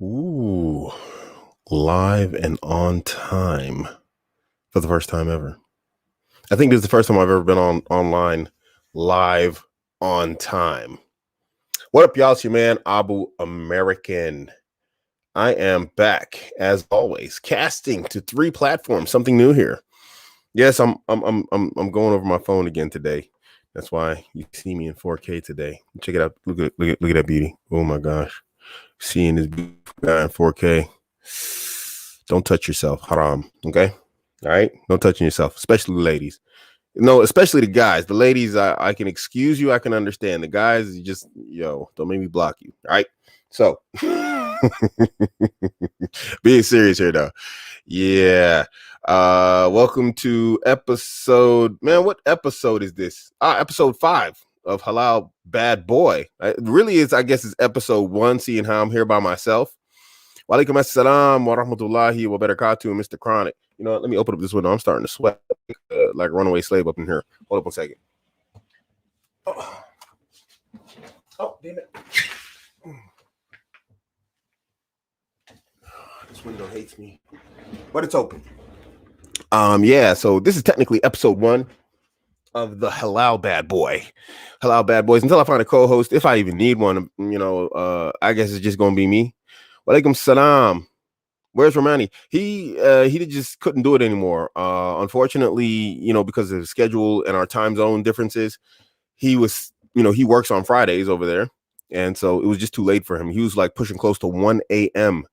Ooh, live and on time for the first time ever. I think this is the first time I've ever been online live on time. What up, y'all? It's your man Abuamerican. I am back as always, casting to 3 platforms. Something new here. Yes, I'm going over my phone again today. That's why you see me in 4K today. Check it out. Look at that beauty. Oh my gosh. Seeing this guy in 4K. Don't touch yourself. Haram. Okay. All right. No touching yourself, especially the ladies. No, especially the guys. The ladies, I can excuse you. I can understand. The guys, you just, don't make me block you. All right. So, being serious here, though. Yeah. Welcome to episode, man, what episode is this? Episode 5 of Halal Bad Boy. It really is, I guess, it's episode 1, seeing how I'm here by myself. Walaikum assalam wa rahmatullahi wa barakatuh, Mr. Chronic. You know what? Let me open up this window. I'm starting to sweat like a runaway slave up in here. Hold up 1 second. Oh, damn it. This window hates me, but it's open. Yeah, so this is technically episode 1 of the Halal Bad Boy. Halal Bad Boys. Until I find a co-host, if I even need one, I guess it's just gonna be me. Walaikum salam. Where's Romani? He just couldn't do it anymore. Unfortunately, because of his schedule and our time zone differences, he works on Fridays over there. And so it was just too late for him. He was like pushing close to 1 a.m.,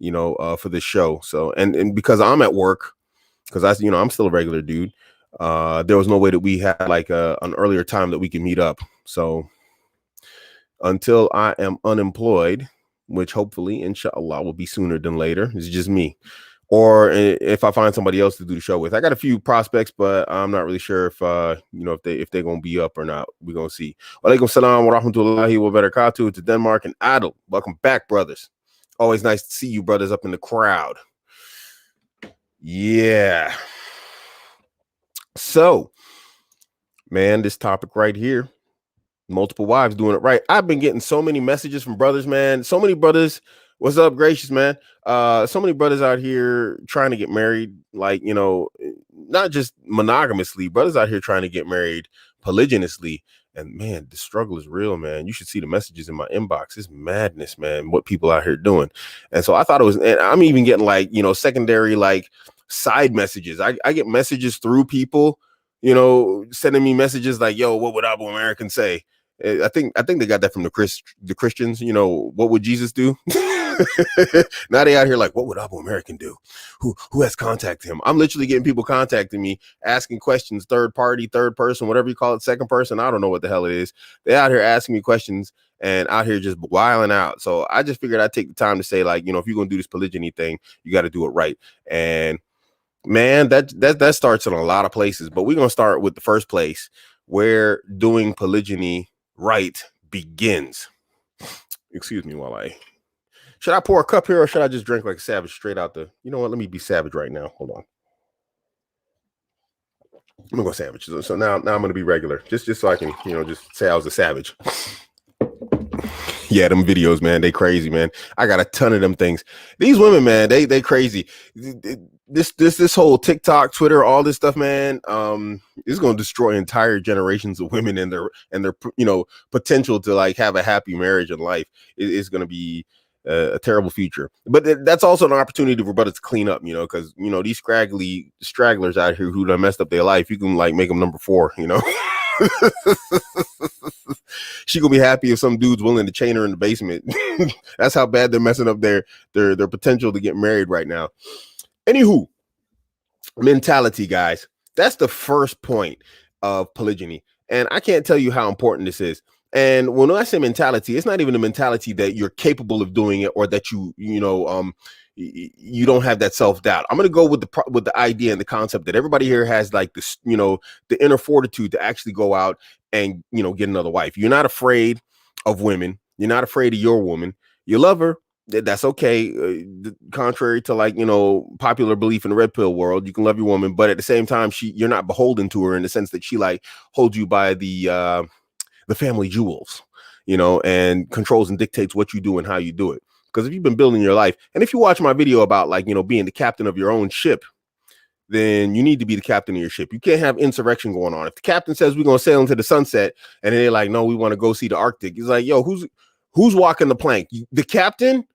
for this show. So, and because I'm at work, because I'm still a regular dude, there was no way that we had like an earlier time that we can meet up. So until I am unemployed, which hopefully, inshallah, will be sooner than later. It's just me. Or if I find somebody else to do the show with. I got a few prospects, but I'm not really sure if they're gonna be up or not. We're gonna see. Walaikum salam wa rahmatullahi wa barakatuh to Denmark and Adel. Welcome back, brothers. Always nice to see you brothers up in the crowd. Yeah. So, man, this topic right here. Multiple wives doing it right. I've been getting so many messages from brothers, man. So many brothers. What's up, gracious man? So many brothers out here trying to get married, like, not just monogamously, brothers out here trying to get married polygynously. And man, the struggle is real, man. You should see the messages in my inbox. It's madness, man, what people out here doing. And so I thought it was, and I'm even getting like, secondary, like side messages. I get messages through people, sending me messages like, yo, what would Abuamerican say? I think they got that from the Christians. What would Jesus do? Now they out here like, what would Abuamerican do? Who has contacted him? I'm literally getting people contacting me, asking questions, third party, third person, whatever you call it, second person. I don't know what the hell it is. They out here asking me questions and out here just wilding out. So I just figured I'd take the time to say, like, if you're gonna do this polygyny thing, you got to do it right. And man, that starts in a lot of places, but we're gonna start with the first place where doing polygyny right begins. Excuse me while should I pour a cup here or should I just drink like a savage straight out the, you know what, let me be savage right now. Hold on. I'm gonna go savage. So now I'm gonna be regular. Just so I can, just say I was a savage. Yeah, them videos, man, they crazy, man. I got a ton of them things. These women, man, they crazy. This whole TikTok, Twitter, all this stuff, man, is going to destroy entire generations of women and their potential to like have a happy marriage and life. It's going to be a terrible future. But that's also an opportunity for brothers to clean up, because these scraggly stragglers out here who done messed up their life, you can like make them number 4, She gonna be happy if some dude's willing to chain her in the basement. That's how bad they're messing up their potential to get married right now. Anywho, mentality, guys. That's the first point of polygyny. And I can't tell you how important this is. And when I say mentality, it's not even a mentality that you're capable of doing it or that you don't have that self-doubt. I'm going to go with the idea and the concept that everybody here has like this, the inner fortitude to actually go out and, get another wife. You're not afraid of women. You're not afraid of your woman. You love her. That's okay. Contrary to like, popular belief in the red pill world, you can love your woman, but at the same time, you're not beholden to her in the sense that she like holds you by the family jewels, and controls and dictates what you do and how you do it. Because if you've been building your life, and if you watch my video about like, being the captain of your own ship, then you need to be the captain of your ship. You can't have insurrection going on. If the captain says we're going to sail into the sunset and they're like, no, we want to go see the Arctic. He's like, yo, who's walking the plank? The captain?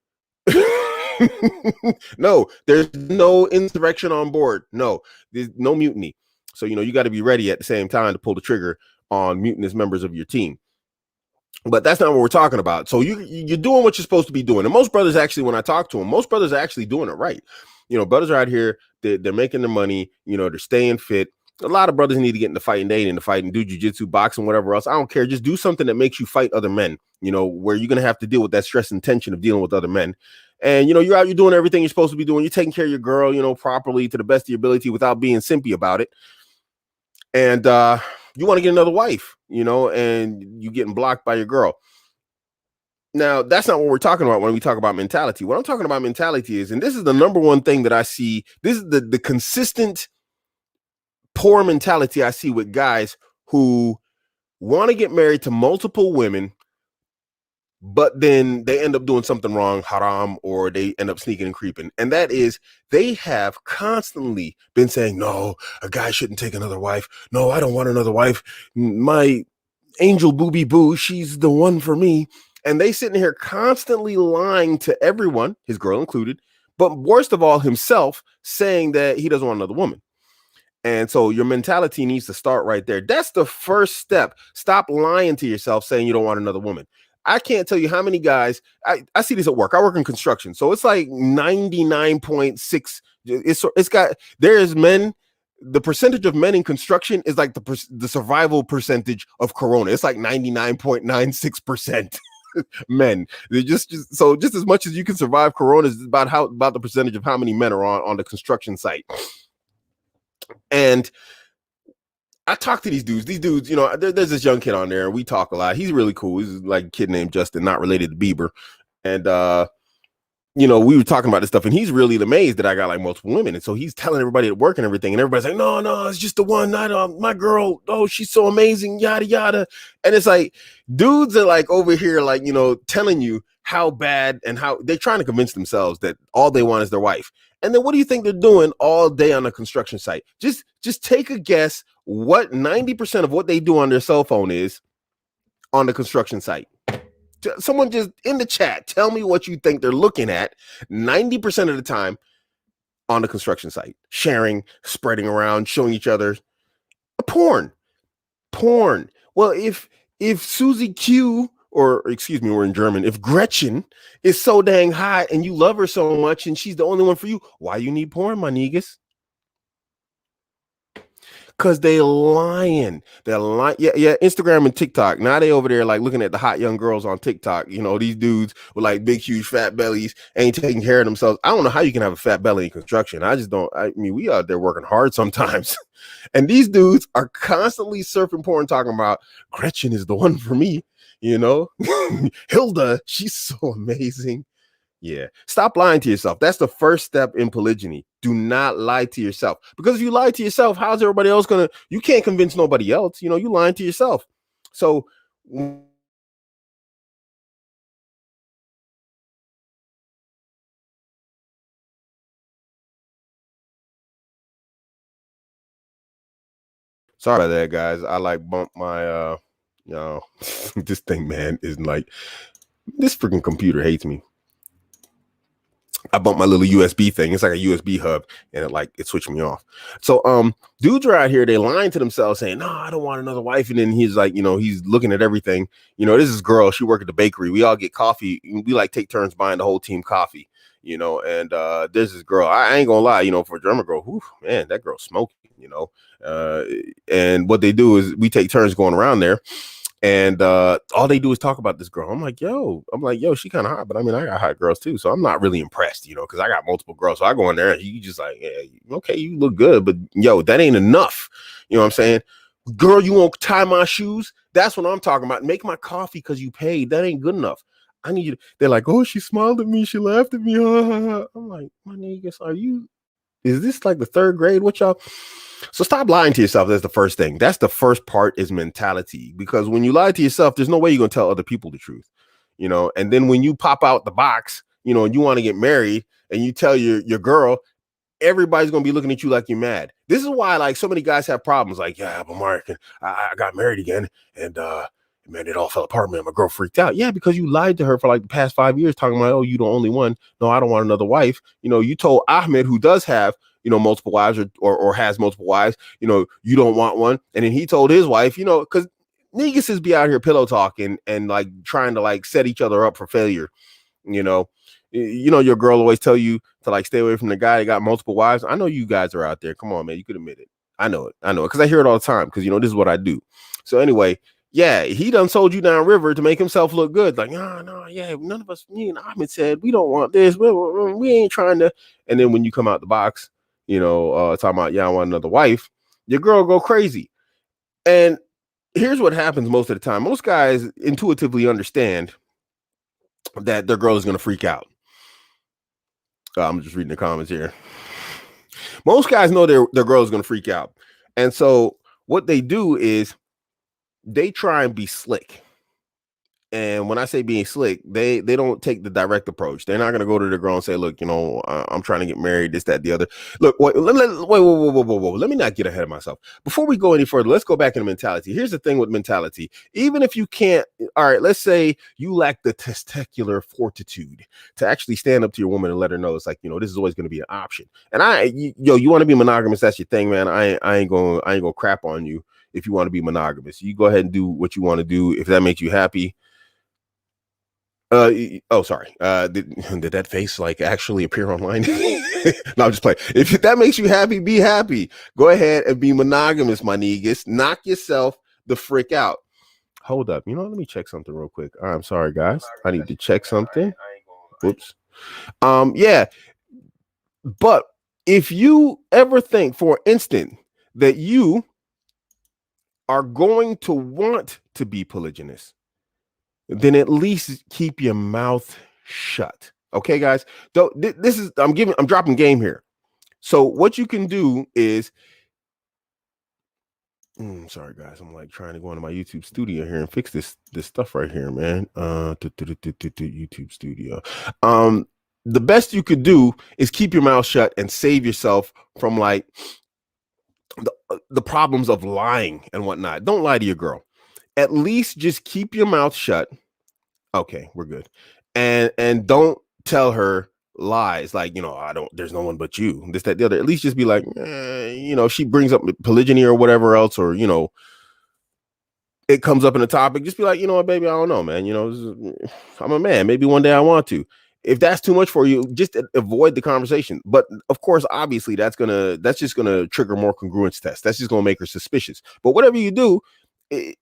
No, there's no insurrection on board. No, there's no mutiny. So, you got to be ready at the same time to pull the trigger on mutinous members of your team. But that's not what we're talking about. So you're doing what you're supposed to be doing. And most brothers actually, when I talk to them, most brothers are actually doing it right. Brothers are out here, they're making their money, they're staying fit. A lot of brothers need to get into fighting, dating, to fight and do jiu-jitsu, boxing, whatever else. I don't care. Just do something that makes you fight other men, where you're going to have to deal with that stress and tension of dealing with other men. And, you're out, you're doing everything you're supposed to be doing. You're taking care of your girl, properly to the best of your ability without being simpy about it. And you want to get another wife, and you're getting blocked by your girl. Now, that's not what we're talking about when we talk about mentality. What I'm talking about mentality is, and this is the number one thing that I see, this is the consistent poor mentality I see with guys who want to get married to multiple women, but then they end up doing something wrong, haram, or they end up sneaking and creeping. And that is, they have constantly been saying, no, a guy shouldn't take another wife. No, I don't want another wife. My angel booby boo, she's the one for me. And they sitting here constantly lying to everyone, his girl included, but worst of all, himself, saying that he doesn't want another woman. And so your mentality needs to start right there. That's the first step. Stop lying to yourself saying you don't want another woman. I can't tell you how many guys, I see this at work. I work in construction. So it's like 99.6. There's men. The percentage of men in construction is like the survival percentage of corona. It's like 99.96%. Men. They're just as much as you can survive corona is about the percentage of how many men are on the construction site. And I talk to these dudes. There's this young kid on there, and we talk a lot. He's really cool. He's like a kid named Justin, not related to Bieber. And we were talking about this stuff, and he's really amazed that I got like multiple women. And so he's telling everybody at work and everything, and everybody's like, no, it's just the one, not my girl. Oh, she's so amazing, yada, yada. And it's like, dudes are like over here, like, telling you how bad and how they're trying to convince themselves that all they want is their wife. And then what do you think they're doing all day on a construction site? Just take a guess what 90% of what they do on their cell phone is on the construction site. Someone just in the chat, tell me what you think they're looking at 90% of the time on the construction site. Sharing, spreading around, showing each other porn. Well, if Susie Q, or excuse me, we're in German, if Gretchen is so dang hot and you love her so much and she's the only one for you, why you need porn, my niggas? Because they're lying. Yeah, Instagram and TikTok. Now they over there like looking at the hot young girls on TikTok. These dudes with like big, huge fat bellies ain't taking care of themselves. I don't know how you can have a fat belly in construction. We out there working hard sometimes. And these dudes are constantly surfing porn talking about Gretchen is the one for me. Hilda, she's so amazing. Yeah. Stop lying to yourself. That's the first step in polygyny. Do not lie to yourself. Because if you lie to yourself, how's everybody else you can't convince nobody else. You lying to yourself. So sorry about that, guys. I like bumped my this thing, man, is like this freaking computer hates me. I bumped my little USB thing. It's like a USB hub, and it switched me off. So dudes are out here, they lying to themselves saying, no, I don't want another wife. And then he's like, he's looking at everything. This is girl, she work at the bakery. We all get coffee. We like take turns buying the whole team coffee, and there's this girl. I ain't gonna lie, for a German girl, whew, man, that girl's smoking, and what they do is we take turns going around there. And all they do is talk about this girl. I'm like, yo, she kind of hot, but I mean, I got hot girls too. So I'm not really impressed, because I got multiple girls. So I go in there and you just like, yeah, okay, you look good, but yo, that ain't enough. You know what I'm saying? Girl, you won't tie my shoes? That's what I'm talking about. Make my coffee because you paid. That ain't good enough. I need you. They're like, oh, she smiled at me. She laughed at me. I'm like, my niggas, is this like the third grade? What y'all? So stop lying to yourself. That's the first thing. That's the first part is mentality. Because when you lie to yourself, there's no way you're going to tell other people the truth, And then when you pop out the box you know, and you want to get married, and you tell your girl, everybody's gonna be looking at you like you're mad. This is why like so many guys have problems. Like, yeah, Abuamerican, I got married again, and man, it all fell apart, man. My girl freaked out. Yeah, because you lied to her for like the past 5 years, talking about, oh, you the only one. No, I don't want another wife. You know, you told Ahmed, who does have, you know, multiple wives or has multiple wives, you know, you don't want one. And then he told his wife, you know, because niggas is be out here pillow talking and like trying to like set each other up for failure. You know, your girl always tell you to like stay away from the guy that got multiple wives. I know you guys are out there. Come on, man, you could admit it. I know it because I hear it all the time, because you know this is what I do. So anyway, yeah, he done sold you down river to make himself look good. Like, no, yeah, none of us, me and Ahmed said we don't want this. We ain't trying to. And then when you come out the box, you know, talking about, yeah, I want another wife, your girl go crazy. And here's what happens most of the time. Most guys intuitively understand that their girl is going to freak out. I'm just reading the comments here. Most guys know their girl is going to freak out. And so what they do is they try and be slick. And when I say being slick, they don't take the direct approach. They're not going to go to the girl and say, look, you know, I'm trying to get married, this, that, the other. Look, wait, whoa. Let me not get ahead of myself. Before we go any further, let's go back into mentality. Here's the thing with mentality. Even if you can't, all right, let's say you lack the testicular fortitude to actually stand up to your woman and let her know it's like, you know, this is always going to be an option. And you want to be monogamous, that's your thing, man. I ain't gonna crap on you if you want to be monogamous. You go ahead and do what you want to do. If that makes you happy. Sorry. Did that face like actually appear online? No, I'm just playing. If that makes you happy, be happy. Go ahead and be monogamous, my niggas. Knock yourself the frick out. Hold up. You know, let me check something real quick. I'm sorry, guys. I need to check something. Whoops. Yeah. But if you ever think for an instant that you are going to want to be polygynous, then at least keep your mouth shut. Okay, guys. I'm dropping game here. So what you can do is, sorry guys, I'm like trying to go into my YouTube studio here and fix this stuff right here, man. YouTube studio. The best you could do is keep your mouth shut and save yourself from like the problems of lying and whatnot. Don't lie to your girl. At least just keep your mouth shut. Okay, we're good. And don't tell her lies like, you know, there's no one but you, this, that, the other. At least just be like, you know, she brings up polygyny or whatever else, or, you know, it comes up in a topic, just be like, you know what, baby, I don't know, man. You know, I'm a man. Maybe one day I want to. If that's too much for you, just avoid the conversation. But of course, obviously, that's just gonna trigger more congruence tests. That's just gonna make her suspicious. But whatever you do,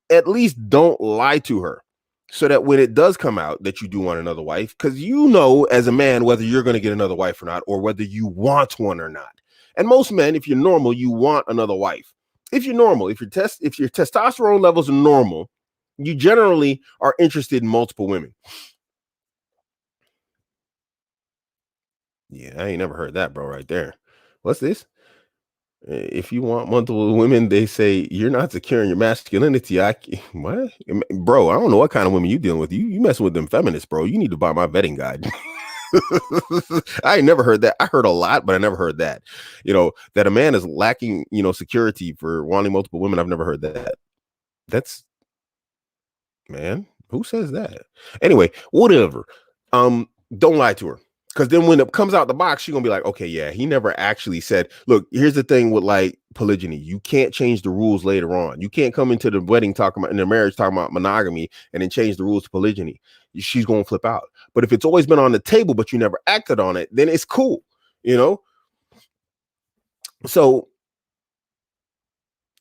at least don't lie to her, so that when it does come out that you do want another wife, because you know as a man whether you're going to get another wife or not, or whether you want one or not. And most men, if you're normal, you want another wife. If you're normal, if your testosterone levels are normal, you generally are interested in multiple women. Yeah, I ain't never heard that, bro, right there. What's this? If you want multiple women, they say you're not securing your masculinity. What, bro? I don't know what kind of women you dealing with. You messing with them feminists, bro. You need to buy my vetting guide. I ain't never heard that. I heard a lot, but I never heard that. You know, that a man is lacking, you know, security for wanting multiple women. I've never heard that. That's, man, who says that? Anyway, whatever. Don't lie to her. Because then when it comes out the box, she's going to be like, okay, yeah, he never actually said, look, here's the thing with like polygyny. You can't change the rules later on. You can't come into the wedding talking about, in the marriage talking about monogamy and then change the rules to polygyny. She's going to flip out. But if it's always been on the table, but you never acted on it, then it's cool, you know? So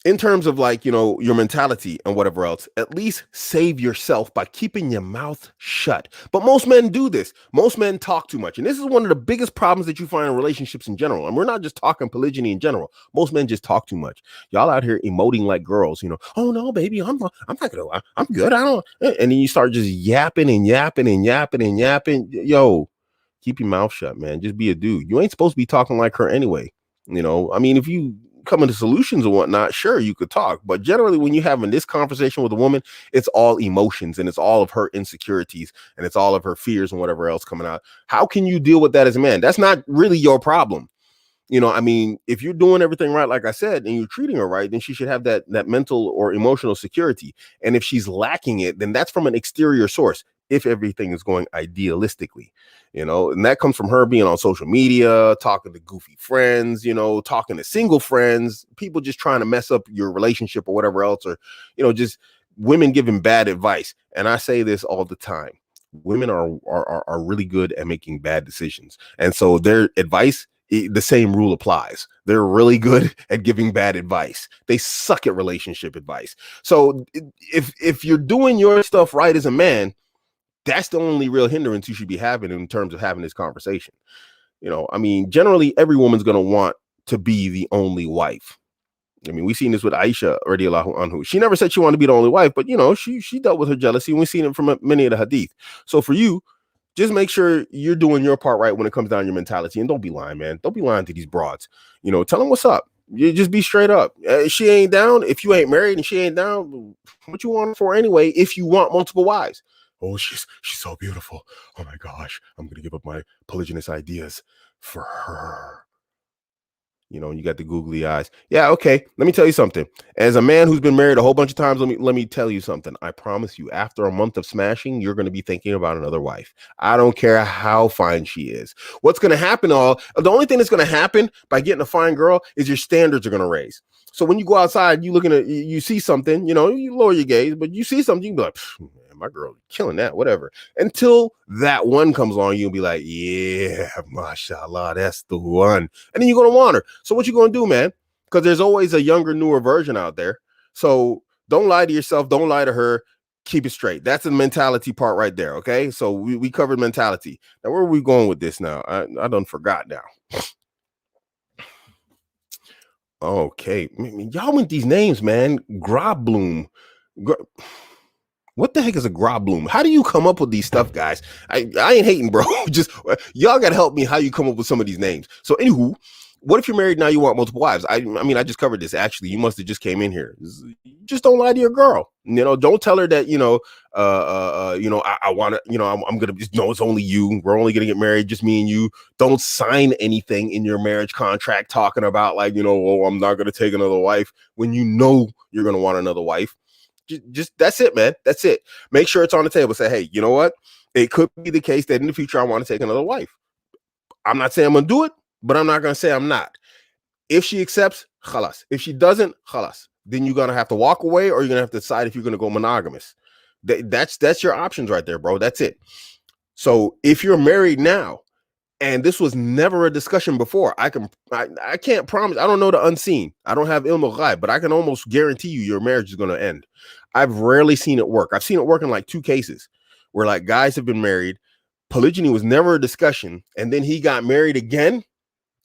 in terms of like, you know, your mentality and whatever else, at least save yourself by keeping your mouth shut. But most men do this. Most men talk too much. And this is one of the biggest problems that you find in relationships in general. And we're not just talking polygyny in general. Most men just talk too much. Y'all out here emoting like girls, you know, oh no, baby, I'm not gonna, I'm good. I don't. And then you start just yapping and yapping and yapping and yapping. Yo, keep your mouth shut, man. Just be a dude. You ain't supposed to be talking like her anyway. You know, I mean, if you coming to solutions and whatnot, sure, you could talk. But generally, when you're having this conversation with a woman, it's all emotions and it's all of her insecurities and it's all of her fears and whatever else coming out. How can you deal with that as a man? That's not really your problem. I mean, if you're doing everything right, like I said, and you're treating her right, then she should have that mental or emotional security. And if she's lacking it, then that's from an exterior source. If everything is going idealistically, and that comes from her being on social media, talking to goofy friends, talking to single friends, people just trying to mess up your relationship or whatever else, or, just women giving bad advice. And I say this all the time. Women are really good at making bad decisions. And so their advice, the same rule applies. They're really good at giving bad advice. They suck at relationship advice. So if you're doing your stuff right as a man, that's the only real hindrance you should be having in terms of having this conversation. I mean, generally every woman's going to want to be the only wife. I mean, we've seen this with Aisha radiallahu anhu. She never said she wanted to be the only wife, but she dealt with her jealousy, and we've seen it from many of the hadith. So for you, just make sure you're doing your part right when it comes down to your mentality. And don't be lying, man. Don't be lying to these broads. Tell them what's up. You just be straight up. She ain't down. If you ain't married and she ain't down, what you want her for anyway, if you want multiple wives? Oh, she's so beautiful. Oh my gosh. I'm going to give up my polygynous ideas for her. And you got the googly eyes. Yeah, okay. Let me tell you something. As a man who's been married a whole bunch of times, let me tell you something. I promise you, after a month of smashing, you're going to be thinking about another wife. I don't care how fine she is. What's going to happen? The only thing that's going to happen by getting a fine girl is your standards are going to raise. So when you go outside, you see something, you lower your gaze, but you see something, you can be like, man, my girl killing that, whatever. Until that one comes along, you'll be like, yeah, mashallah, that's the one. And then you're going to want her. So what you going to do, man? Because there's always a younger, newer version out there. So don't lie to yourself. Don't lie to her. Keep it straight. That's the mentality part right there. Okay. So we covered mentality. Now, where are we going with this now? I done forgot now. Okay. Y'all with these names, man. Grobloom. What the heck is a grobloom? How do you come up with these stuff, guys? I ain't hating, bro. Just y'all got to help me how you come up with some of these names. So anywho, what if you're married now, you want multiple wives? I mean, I just covered this. Actually, you must have just came in here. Just don't lie to your girl. Don't tell her that, I want to, I'm going to, no, it's only you. We're only going to get married, just me and you. Don't sign anything in your marriage contract talking about like, oh, I'm not going to take another wife when you're going to want another wife. Just that's it, man. That's it. Make sure it's on the table. Say, hey, you know what? It could be the case that in the future I want to take another wife. I'm not saying I'm gonna do it, but I'm not gonna say I'm not. If she accepts, khalas. If she doesn't, khalas. Then you're gonna have to walk away, or you're gonna have to decide if you're gonna go monogamous. That's your options right there, bro. That's it. So if you're married now, and this was never a discussion before, I can't promise. I don't know the unseen. I don't have ilm al-ghaib, but I can almost guarantee you your marriage is going to end. I've rarely seen it work. I've seen it work in like 2 cases where like guys have been married. Polygyny was never a discussion. And then he got married again.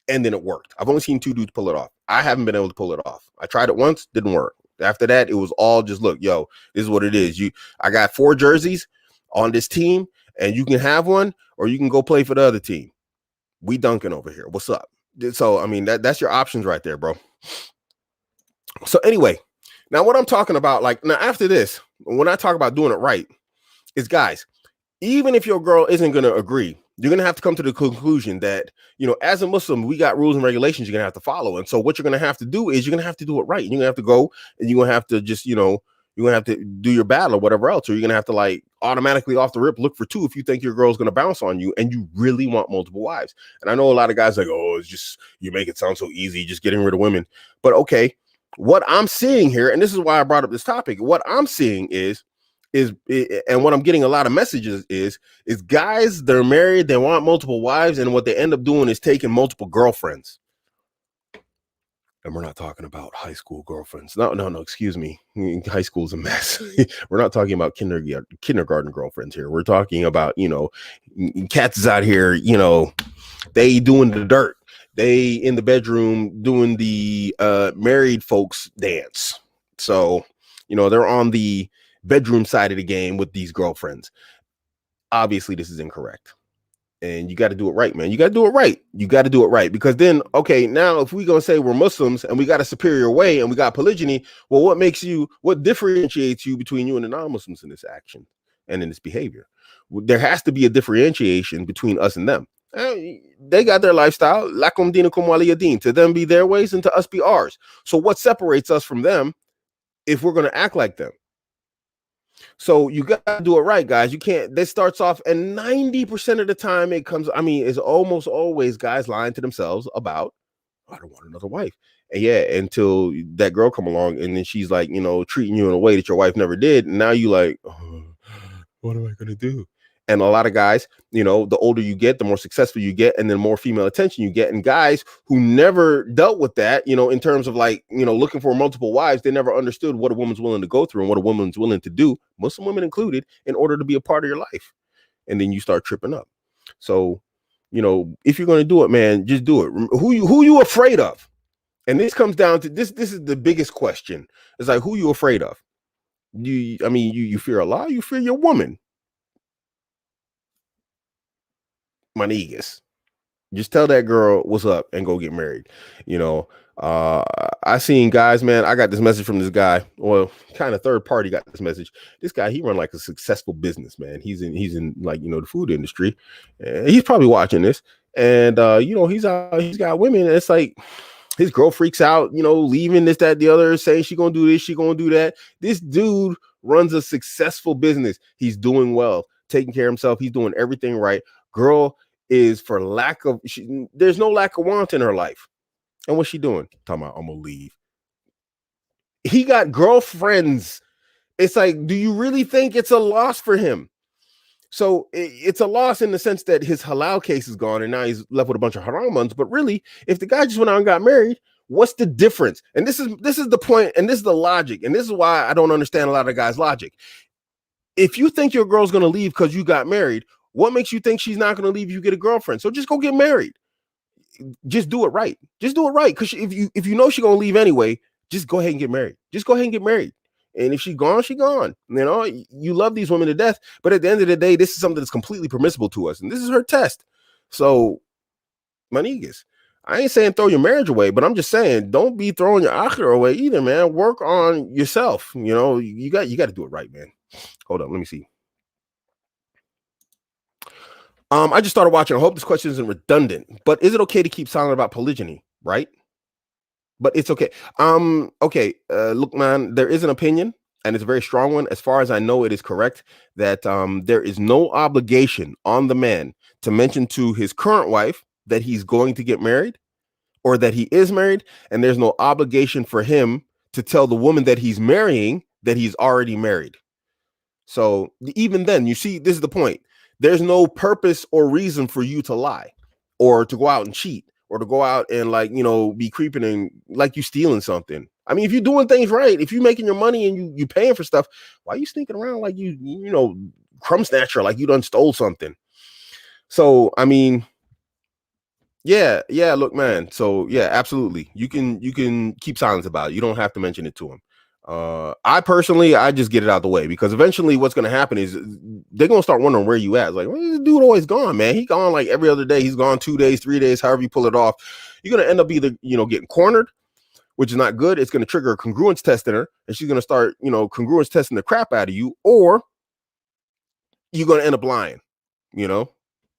And then it worked. I've only seen 2 dudes pull it off. I haven't been able to pull it off. I tried it once, didn't work. After that, it was all just, look, yo, this is what it is. I got 4 jerseys on this team and you can have one or you can go play for the other team. We dunking over here. What's up? So, I mean, that's your options right there, bro. So anyway, now what I'm talking about, like now after this, when I talk about doing it right, is guys, even if your girl isn't going to agree, you're going to have to come to the conclusion that, as a Muslim, we got rules and regulations you're going to have to follow. And so what you're going to have to do is you're going to have to do it right. You're going to have to go and you're going to have to just, you're going to have to do your battle or whatever else, or you're going to have to like automatically off the rip look for 2 if you think your girl's going to bounce on you and you really want multiple wives. And I know a lot of guys like, oh, it's just, you make it sound so easy, just getting rid of women. But okay, what I'm seeing here, and this is why I brought up this topic, what I'm seeing is and what I'm getting a lot of messages is guys, they're married, they want multiple wives, and what they end up doing is taking multiple girlfriends. And we're not talking about high school girlfriends. No, excuse me. High school's a mess. We're not talking about kindergarten girlfriends here. We're talking about, cats out here, they doing the dirt. They in the bedroom doing the married folks dance. So, they're on the bedroom side of the game with these girlfriends. Obviously, this is incorrect. And you got to do it right, man. You got to do it right. You got to do it right, because then, okay, now if we're gonna say we're Muslims and we got a superior way and we got polygyny, well, what differentiates you between you and the non-Muslims in this action and in this behavior? There has to be a differentiation between us and them. They got their lifestyle, lakum dinukum waliya din. To them be their ways, and to us be ours. So what separates us from them if we're going to act like them? So you got to do it right, guys. You can't. This starts off, and 90% of the time it comes. I mean, it's almost always guys lying to themselves about, I don't want another wife. And yeah, until that girl come along, and then she's like, treating you in a way that your wife never did. And now you like, oh, what am I gonna do? And a lot of guys, the older you get, the more successful you get, and then more female attention you get. And guys who never dealt with that, in terms of like, looking for multiple wives, they never understood what a woman's willing to go through and what a woman's willing to do, Muslim women included, in order to be a part of your life. And then you start tripping up. So, if you're going to do it, man, just do it. Who you afraid of? And this comes down to this. This is the biggest question. It's like, who you afraid of? You fear Allah, you fear your woman. My niggas. Just tell that girl what's up and go get married. I seen guys, man. I got this message from this guy. Well, kind of third party got this message. This guy, he run like a successful business, man. He's in like, the food industry. He's probably watching this. And he's got women. And it's like his girl freaks out, leaving this, that, the other, saying she gonna do this, she gonna do that. This dude runs a successful business. He's doing well, taking care of himself. He's doing everything right. Girl is, for there's no lack of want in her life. And what's she doing? Talking about, I'm gonna leave. He got girlfriends. It's like, do you really think it's a loss for him? So it's a loss in the sense that his halal case is gone and now he's left with a bunch of haram ones. But really, if the guy just went out and got married, what's the difference? And this is the point, and this is the logic, and this is why I don't understand a lot of guys' logic. If you think your girl's gonna leave because you got married, what makes you think she's not gonna leave if you get a girlfriend? So just go get married. Just do it right. Just do it right. Because if you know she's gonna leave anyway, just go ahead and get married. Just go ahead and get married. And if she's gone, she's gone. You love these women to death, but at the end of the day, this is something that's completely permissible to us, and this is her test. So, my niggas, I ain't saying throw your marriage away, but I'm just saying don't be throwing your akhirah away either, man. Work on yourself. You got to do it right, man. Hold on, let me see. I just started watching. I hope this question isn't redundant, but is it okay to keep silent about polygyny? Right? But it's okay. Okay. Look, man, there is an opinion, and it's a very strong one. As far as I know, it is correct that there is no obligation on the man to mention to his current wife that he's going to get married or that he is married, and there's no obligation for him to tell the woman that he's marrying that he's already married. So even then, you see, this is the point. There's no purpose or reason for you to lie or to go out and cheat or to go out and be creeping and like you stealing something. I mean, if you're doing things right, if you're making your money and you paying for stuff, why are you sneaking around like you crumb snatcher, like you done stole something? So, I mean, yeah, look, man. So yeah, absolutely. You can keep silence about it. You don't have to mention it to him. I personally, I just get it out the way, because eventually what's going to happen is they're going to start wondering where you at. It's like, well, this dude always gone, man. He gone like every other day. He's gone 2 days, 3 days, however you pull it off. You're going to end up either, getting cornered, which is not good. It's going to trigger a congruence test in her, and she's going to start, congruence testing the crap out of you, or you're going to end up lying,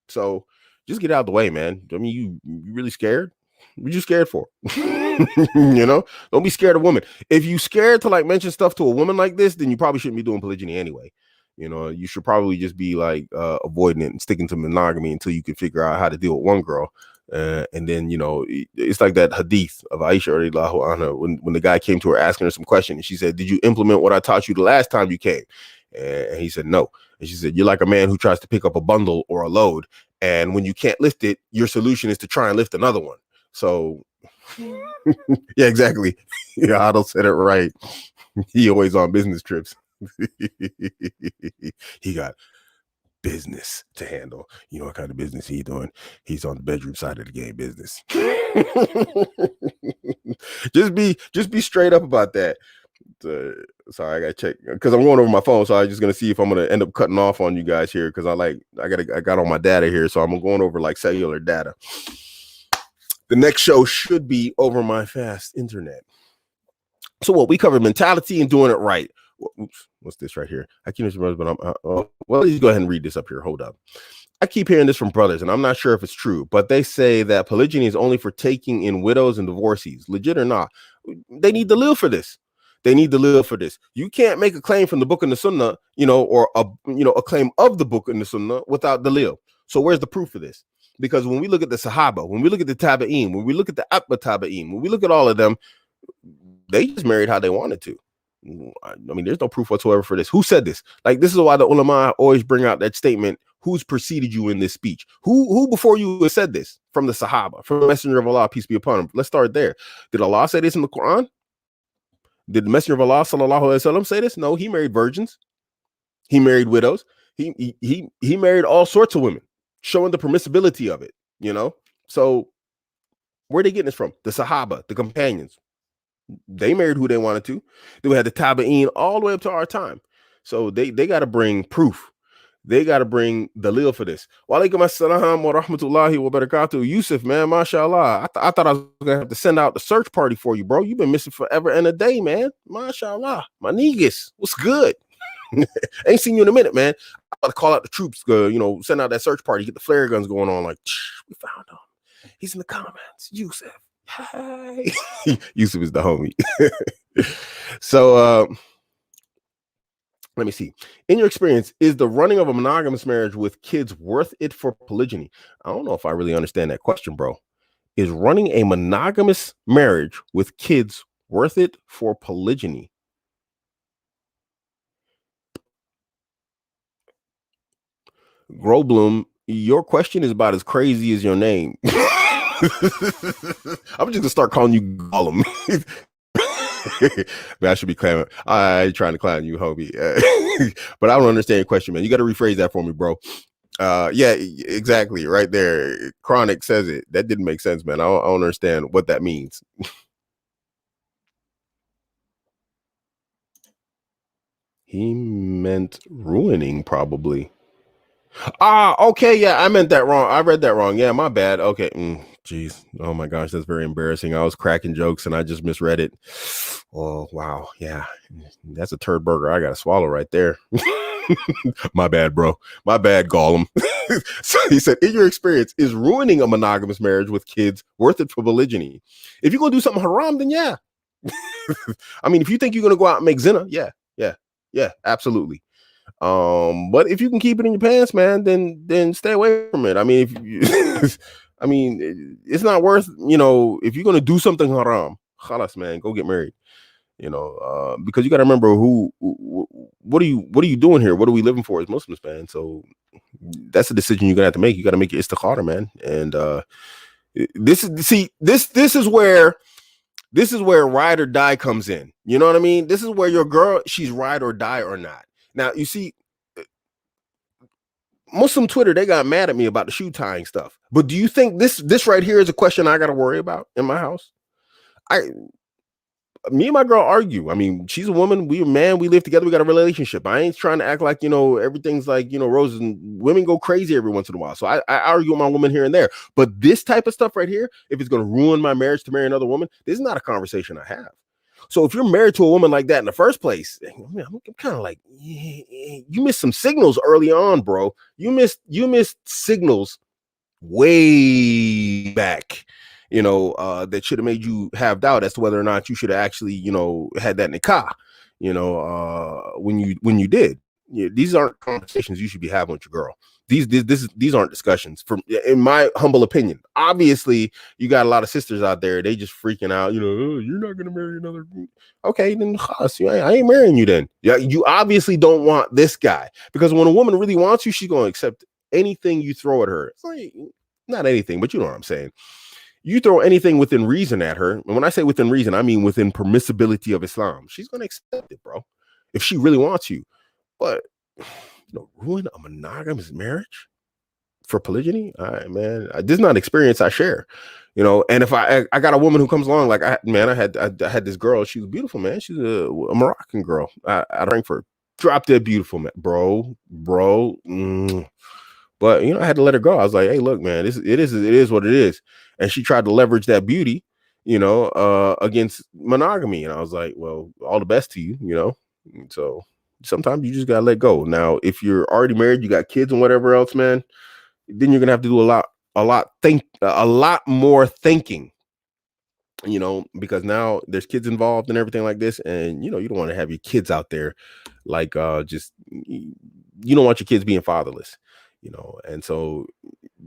So just get out of the way, man. I mean, you really scared? What you scared for? Don't be scared of women. If you scared to mention stuff to a woman like this, then you probably shouldn't be doing polygyny anyway. You should probably just be avoiding it and sticking to monogamy until you can figure out how to deal with one girl. And then, it's like that hadith of Aisha radiallahu anha when the guy came to her asking her some question, and she said, did you implement what I taught you the last time you came? And he said, no. And she said, you're like a man who tries to pick up a bundle or a load, and when you can't lift it, your solution is to try and lift another one. So yeah, exactly. Yeah, Otto said it right. He always on business trips. He got business to handle. You know what kind of business he doing? He's on the bedroom side of the game business. Just be straight up about that. Sorry, I gotta check because I'm going over my phone, so I'm just gonna see if I'm gonna end up cutting off on you guys here because I got all my data here, so I'm going over like cellular data. The next show should be over my fast internet. So what we covered mentality and doing it right. Oops, what's this right here? I can't remember, but well, let's go ahead and read this up here. Hold up. I keep hearing this from brothers, and I'm not sure if it's true, but they say that polygyny is only for taking in widows and divorcees, legit or not. They need to live for this. They need to live for this. You can't make a claim from the book and the sunnah, or a claim of the book and the sunnah without the live. So where's the proof of this? Because when we look at the Sahaba, when we look at the Tabi'in, when we look at the Atba Tabi'in, when we look at all of them, they just married how they wanted to. I mean, there's no proof whatsoever for this. Who said this? Like, this is why the ulama always bring out that statement. Who's preceded you in this speech? Who before you has said this? From the Sahaba, from the Messenger of Allah, peace be upon him. Let's start there. Did Allah say this in the Quran? Did the Messenger of Allah, sallallahu alaihi wasallam, say this? No, he married virgins. He married widows. He married all sorts of women, showing the permissibility of it. So where are they getting this from? The Sahaba, the companions. They married who they wanted to. Then we had the Tabi'in all the way up to our time. So they got to bring proof. They got to bring the lil for this. Wa alaikum assalam wa rahmatullahi wa barakatuh. Yusuf, man, mashallah. I thought I was going to have to send out the search party for you, bro. You've been missing forever and a day, man. Mashallah. My niggas, what's good? Ain't seen you in a minute, man. I'm about to call out the troops, send out that search party, get the flare guns going on. Like, we found him. He's in the comments. Yusuf. Hi. Yusuf is the homie. So let me see. In your experience, is the running of a monogamous marriage with kids worth it for polygyny? I don't know if I really understand that question, bro. Is running a monogamous marriage with kids worth it for polygyny? Grobloom, your question is about as crazy as your name. I'm just gonna start calling you Gollum. Man, I should be claiming. I trying to clown you, homie. But I don't understand your question, man. You got to rephrase that for me, bro. Yeah, exactly. Right there. Chronic says it. That didn't make sense, man. I don't understand what that means. He meant ruining, probably. Okay, yeah, I meant that wrong. I read that wrong. Yeah, my bad. Okay, jeez. Oh my gosh, that's very embarrassing. I was cracking jokes and I just misread it. Oh wow, yeah, that's a turd burger I gotta swallow right there. My bad, bro. My bad, Gollum. So he said, in your experience, is ruining a monogamous marriage with kids worth it for polygyny? If you're gonna do something haram, then yeah. I mean, if you think you're gonna go out and make zina, yeah, absolutely. But if you can keep it in your pants, man, then stay away from it. I mean, it's not worth, if you're gonna do something haram, khalas, man, go get married. Because you got to remember what are you doing here? What are we living for as Muslims, man? So that's a decision you're gonna have to make. You got to make your istikhara, man. And this is where ride or die comes in. You know what I mean? This is where your girl, she's ride or die or not. Now, you see, Muslim Twitter, they got mad at me about the shoe tying stuff. But do you think this right here is a question I got to worry about in my house? Me and my girl argue. I mean, she's a woman, we a man, we live together, we got a relationship. I ain't trying to act like, everything's like, roses, and women go crazy every once in a while. So I argue with my woman here and there. But this type of stuff right here, if it's going to ruin my marriage to marry another woman, this is not a conversation I have. So if you're married to a woman like that in the first place, I'm kind of like, you missed some signals early on, bro. You missed signals way back, that should have made you have doubt as to whether or not you should have actually, had that nikah, when you did. These aren't conversations you should be having with your girl. These aren't discussions, in my humble opinion. Obviously, you got a lot of sisters out there, they just freaking out, oh, you're not gonna marry another. Okay, then I ain't marrying you then. Yeah, you obviously don't want this guy, because when a woman really wants you, she's gonna accept anything you throw at her. It's like, not anything, but you know what I'm saying. You throw anything within reason at her, and when I say within reason, I mean within permissibility of Islam. She's gonna accept it, bro, if she really wants you. But ruin a monogamous marriage? For polygyny, all right, man, this is not an experience I share, and if I got a woman who comes along, like I had this girl, she was beautiful, man. She's a Moroccan girl out of Frankfurt, drop dead beautiful, man, bro. But I had to let her go. I was like, hey, look, man, it is what it is. And she tried to leverage that beauty, against monogamy. And I was like, well, all the best to you. And so sometimes you just gotta let go. Now, if you're already married, you got kids and whatever else, man, then you're gonna have to do a lot more thinking, because now there's kids involved and everything like this, and you don't want to have your kids out there like just you don't want your kids being fatherless, and so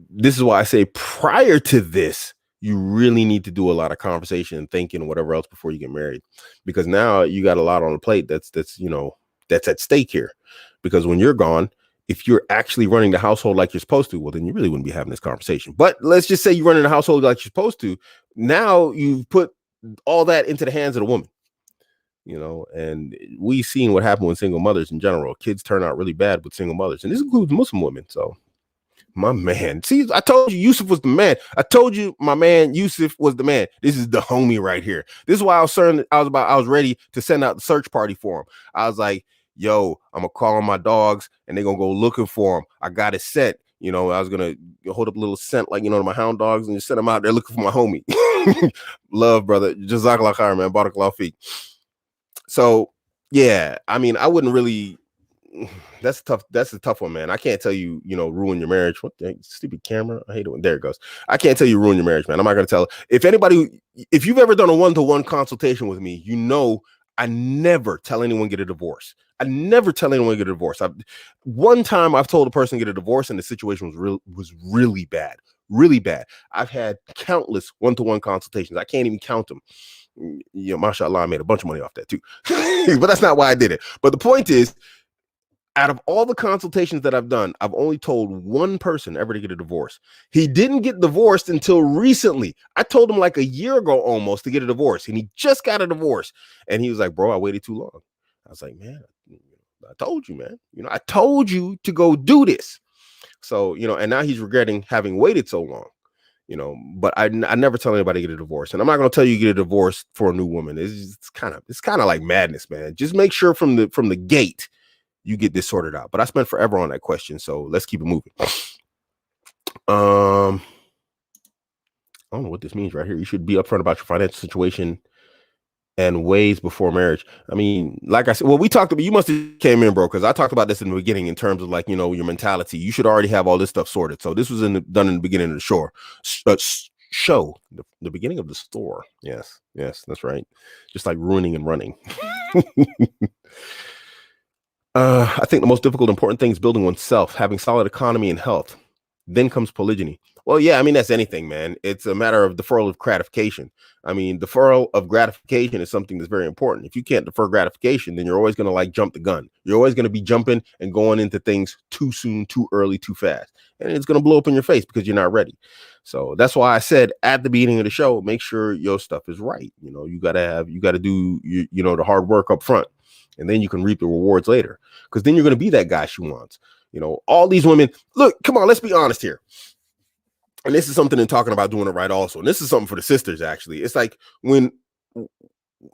this is why I say prior to this, you really need to do a lot of conversation and thinking and whatever else before you get married, because now you got a lot on the plate that's at stake here, because when you're gone, if you're actually running the household like you're supposed to, well, then you really wouldn't be having this conversation. But let's just say you're running the household like you're supposed to. Now you've put all that into the hands of the woman, and we've seen what happened with single mothers in general. Kids turn out really bad with single mothers, and this includes Muslim women. So my man, see, I told you Yusuf was the man. I told you my man Yusuf was the man. This is the homie right here. This is why I was ready to send out the search party for him. I was like, yo, I'm gonna call my dogs and they're gonna go looking for him. I got it set. I was gonna hold up a little scent, like, to my hound dogs, and just send them out there looking for my homie. Love, brother. Jazakallah khair, man. Barakallahu feek. So yeah, I mean, I wouldn't really. That's a tough one, man. I can't tell you, ruin your marriage. What the stupid camera? I hate it when there it goes. I can't tell you ruin your marriage, man. I'm not gonna tell. If you've ever done a one-to-one consultation with me, I never tell anyone get a divorce. I never tell anyone get a divorce. One time I've told a person to get a divorce and the situation was really bad, really bad. I've had countless one-to-one consultations. I can't even count them. Mashallah, I made a bunch of money off that too. But that's not why I did it. But the point is, out of all the consultations that I've done, I've only told one person ever to get a divorce. He didn't get divorced until recently. I told him like a year ago almost to get a divorce, and he just got a divorce. And he was like, bro, I waited too long. I was like, man, I told you, man. I told you to go do this. So, and now he's regretting having waited so long. But I never tell anybody to get a divorce, and I'm not going to tell you to get a divorce for a new woman. It's kind of like madness, man. Just make sure from the gate you get this sorted out. But I spent forever on that question, so let's keep it moving. I don't know what this means right here. You should be upfront about your financial situation and ways before marriage. I mean, like I said, well, we talked about, you must have came in, bro, because I talked about this in the beginning in terms of like, your mentality. You should already have all this stuff sorted. So this was done in the beginning of the show, the beginning of the store. Yes, that's right. Just like ruining and running. I think the most difficult, important thing is building oneself, having solid economy and health. Then comes polygyny. Well, yeah, I mean, that's anything, man. It's a matter of deferral of gratification. I mean, deferral of gratification is something that's very important. If you can't defer gratification, then you're always going to like jump the gun. You're always going to be jumping and going into things too soon, too early, too fast. And it's going to blow up in your face because you're not ready. So that's why I said at the beginning of the show, make sure your stuff is right. You got to do, the hard work up front. And then you can reap the rewards later, because then you're going to be that guy she wants. All these women, look, come on, let's be honest here. And this is something in talking about doing it right also. And this is something for the sisters, actually. It's like when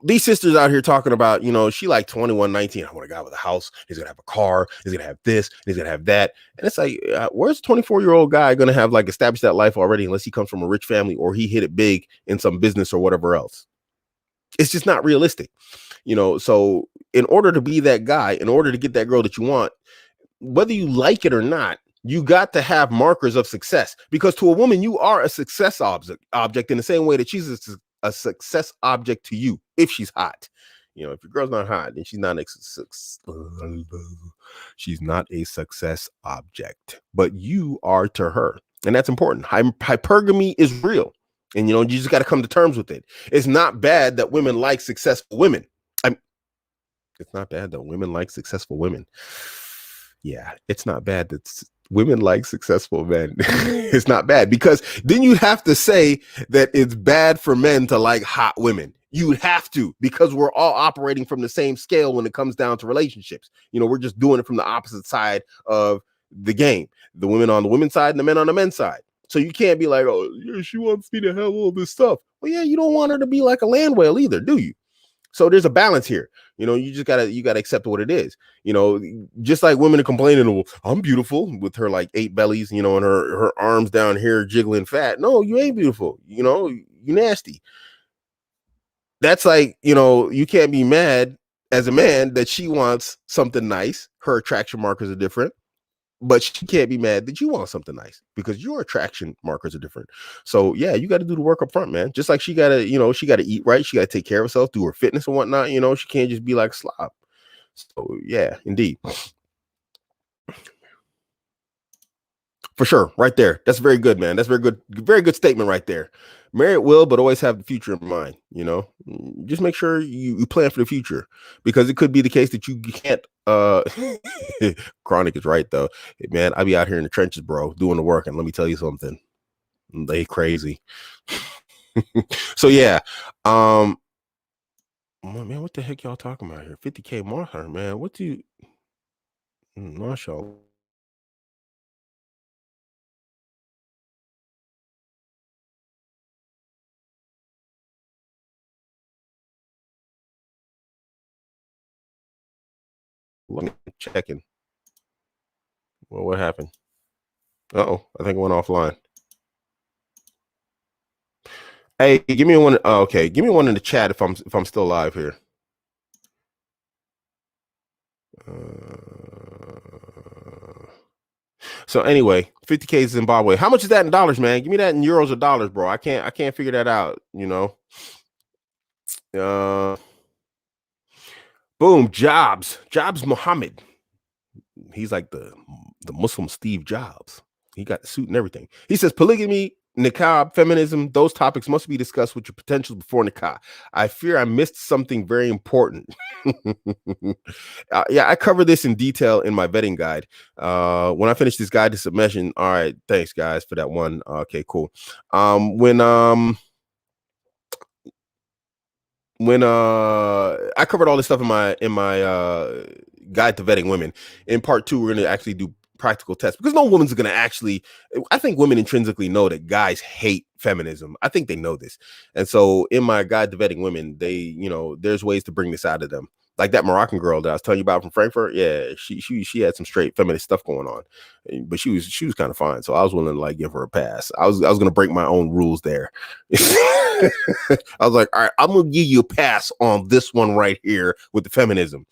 these sisters out here talking about, she like 21, 19. I want a guy with a house. He's going to have a car. He's going to have this. He's going to have that. And it's like, where's a 24-year-old guy going to have like established that life already, unless he comes from a rich family or he hit it big in some business or whatever else? It's just not realistic. So in order to be that guy, in order to get that girl that you want, whether you like it or not, you got to have markers of success, because to a woman, you are a success object in the same way that she's a success object to you. If she's hot, if your girl's not hot, then she's not a success object, but you are to her. And that's important. Hypergamy is real. And, you just got to come to terms with it. It's not bad that women like successful women. It's not bad that women like successful women. Yeah, it's not bad that women like successful men. It's not bad, because then you have to say that it's bad for men to like hot women. You would have to, because we're all operating from the same scale when it comes down to relationships. We're just doing it from the opposite side of the game. The women on the women's side and the men on the men's side. So you can't be like, oh, yeah, she wants me to have all this stuff. Well, yeah, you don't want her to be like a land whale either, do you? So there's a balance here. You just gotta accept what it is. Just like women are complaining, oh, I'm beautiful with her like 8 bellies, and her arms down here jiggling fat. No, you ain't beautiful. You nasty. That's like, you can't be mad as a man that she wants something nice. Her attraction markers are different. But she can't be mad that you want something nice because your attraction markers are different. So yeah, you got to do the work up front, man. Just like she got to eat right. She got to take care of herself, do her fitness and whatnot. She can't just be like a slob. So yeah, indeed. For sure. Right there. That's very good, man. That's very good statement right there. Marry at will, but always have the future in mind. Just make sure you plan for the future, because it could be the case that you can't. Chronic is right though. Hey, man, I be out here in the trenches, bro, doing the work, and let me tell you something. They crazy. So yeah. Man, what the heck y'all talking about here? 50K Martha, man. What do you Marshall? Checking. Well, what happened? Uh-oh, I think it went offline. Hey, give me one. Oh, okay, give me one in the chat if I'm still live here. So anyway, 50K Zimbabwe. How much is that in dollars, man? Give me that in euros or dollars, bro. I can't figure that out. Boom, Jobs Muhammad. He's like the Muslim Steve Jobs. He got the suit and everything. He says polygamy, niqab, feminism, those topics must be discussed with your potentials before niqab. I fear I missed something very important. Yeah, I cover this in detail in my vetting guide. When I finish this guide to submission, all right, thanks guys for that one. Okay, cool. When I covered all this stuff in my guide to vetting women. In part 2, we're going to actually do practical tests, because no woman's going to actually. I think women intrinsically know that guys hate feminism. I think they know this. And so in my guide to vetting women, they, there's ways to bring this out of them. Like that Moroccan girl that I was telling you about from Frankfurt. Yeah, she had some straight feminist stuff going on, but she was kind of fine. So I was willing to like give her a pass. I was going to break my own rules there. I was like, all right, I'm going to give you a pass on this one right here with the feminism,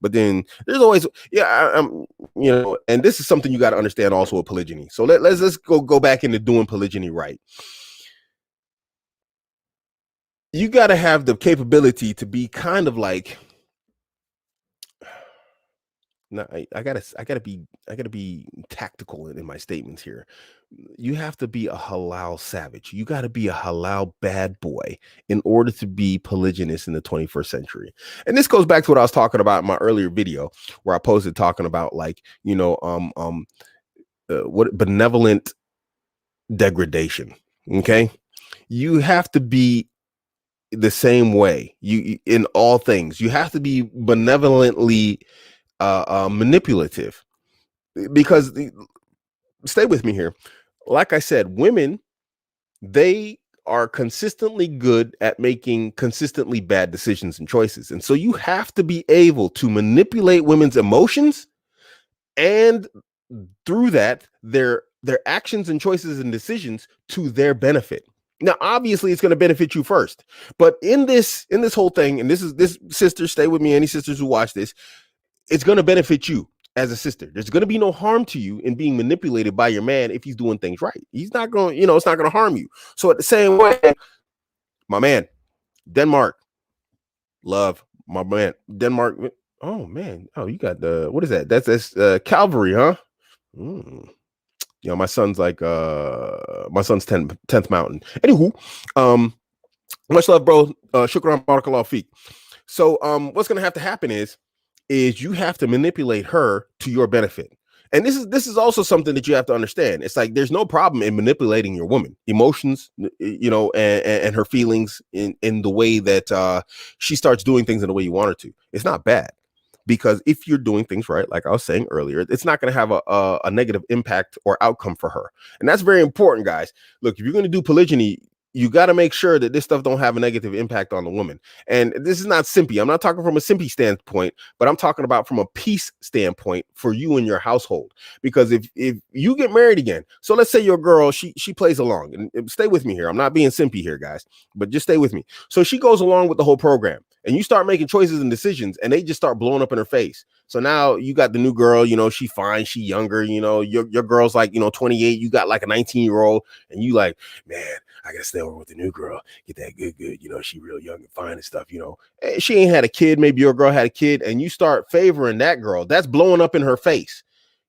But then there's always, I'm, and this is something you got to understand also with polygyny. So let's go back into doing polygyny right. You got to have the capability to be kind of like, no, I gotta be tactical in my statements here. You have to be a halal savage. You got to be a halal bad boy in order to be polygynous in the 21st century. And this goes back to what I was talking about in my earlier video, where I posted talking about like, what benevolent degradation. Okay, you have to be the same way. You in all things. You have to be benevolently manipulative, because stay with me here. Like I said, women, they are consistently good at making consistently bad decisions and choices. And so you have to be able to manipulate women's emotions, and through that, their actions and choices and decisions to their benefit. Now, obviously, it's going to benefit you first. But in this whole thing, and this sister, stay with me, any sisters who watch this, it's going to benefit you as a sister. There's going to be no harm to you in being manipulated by your man if he's doing things right. He's not going, it's not going to harm you. So at the same way, my man, Denmark, love, my man, Denmark. Oh man, you got the, what is that? That's Calvary, huh? My son's like my son's 10th mountain. Anywho, much love, bro. Shukran barakallahu feek. So what's gonna have to happen is you have to manipulate her to your benefit. And this is also something that you have to understand. It's like there's no problem in manipulating your woman emotions, and her feelings in the way that she starts doing things in the way you want her to. It's not bad. because if you're doing things right, like I was saying earlier, it's not going to have a negative impact or outcome for her. And that's very important, guys. Look, if you're going to do polygyny, you got to make sure that this stuff don't have a negative impact on the woman. And this is not simpy. I'm not talking from a simpy standpoint, but I'm talking about from a peace standpoint for you and your household. Because if you get married again, so let's say your girl, she plays along, and stay with me here. I'm not being simpy here, guys, but just stay with me. So she goes along with the whole program, and you start making choices and decisions, and they just start blowing up in her face. So now you got the new girl, she fine, she younger, your girl's like, 28, you got like a 19-year-old, and you like, man, I gotta stay over with the new girl, get that good, she real young and fine and stuff, and she ain't had a kid, maybe your girl had a kid, and you start favoring that girl, that's blowing up in her face,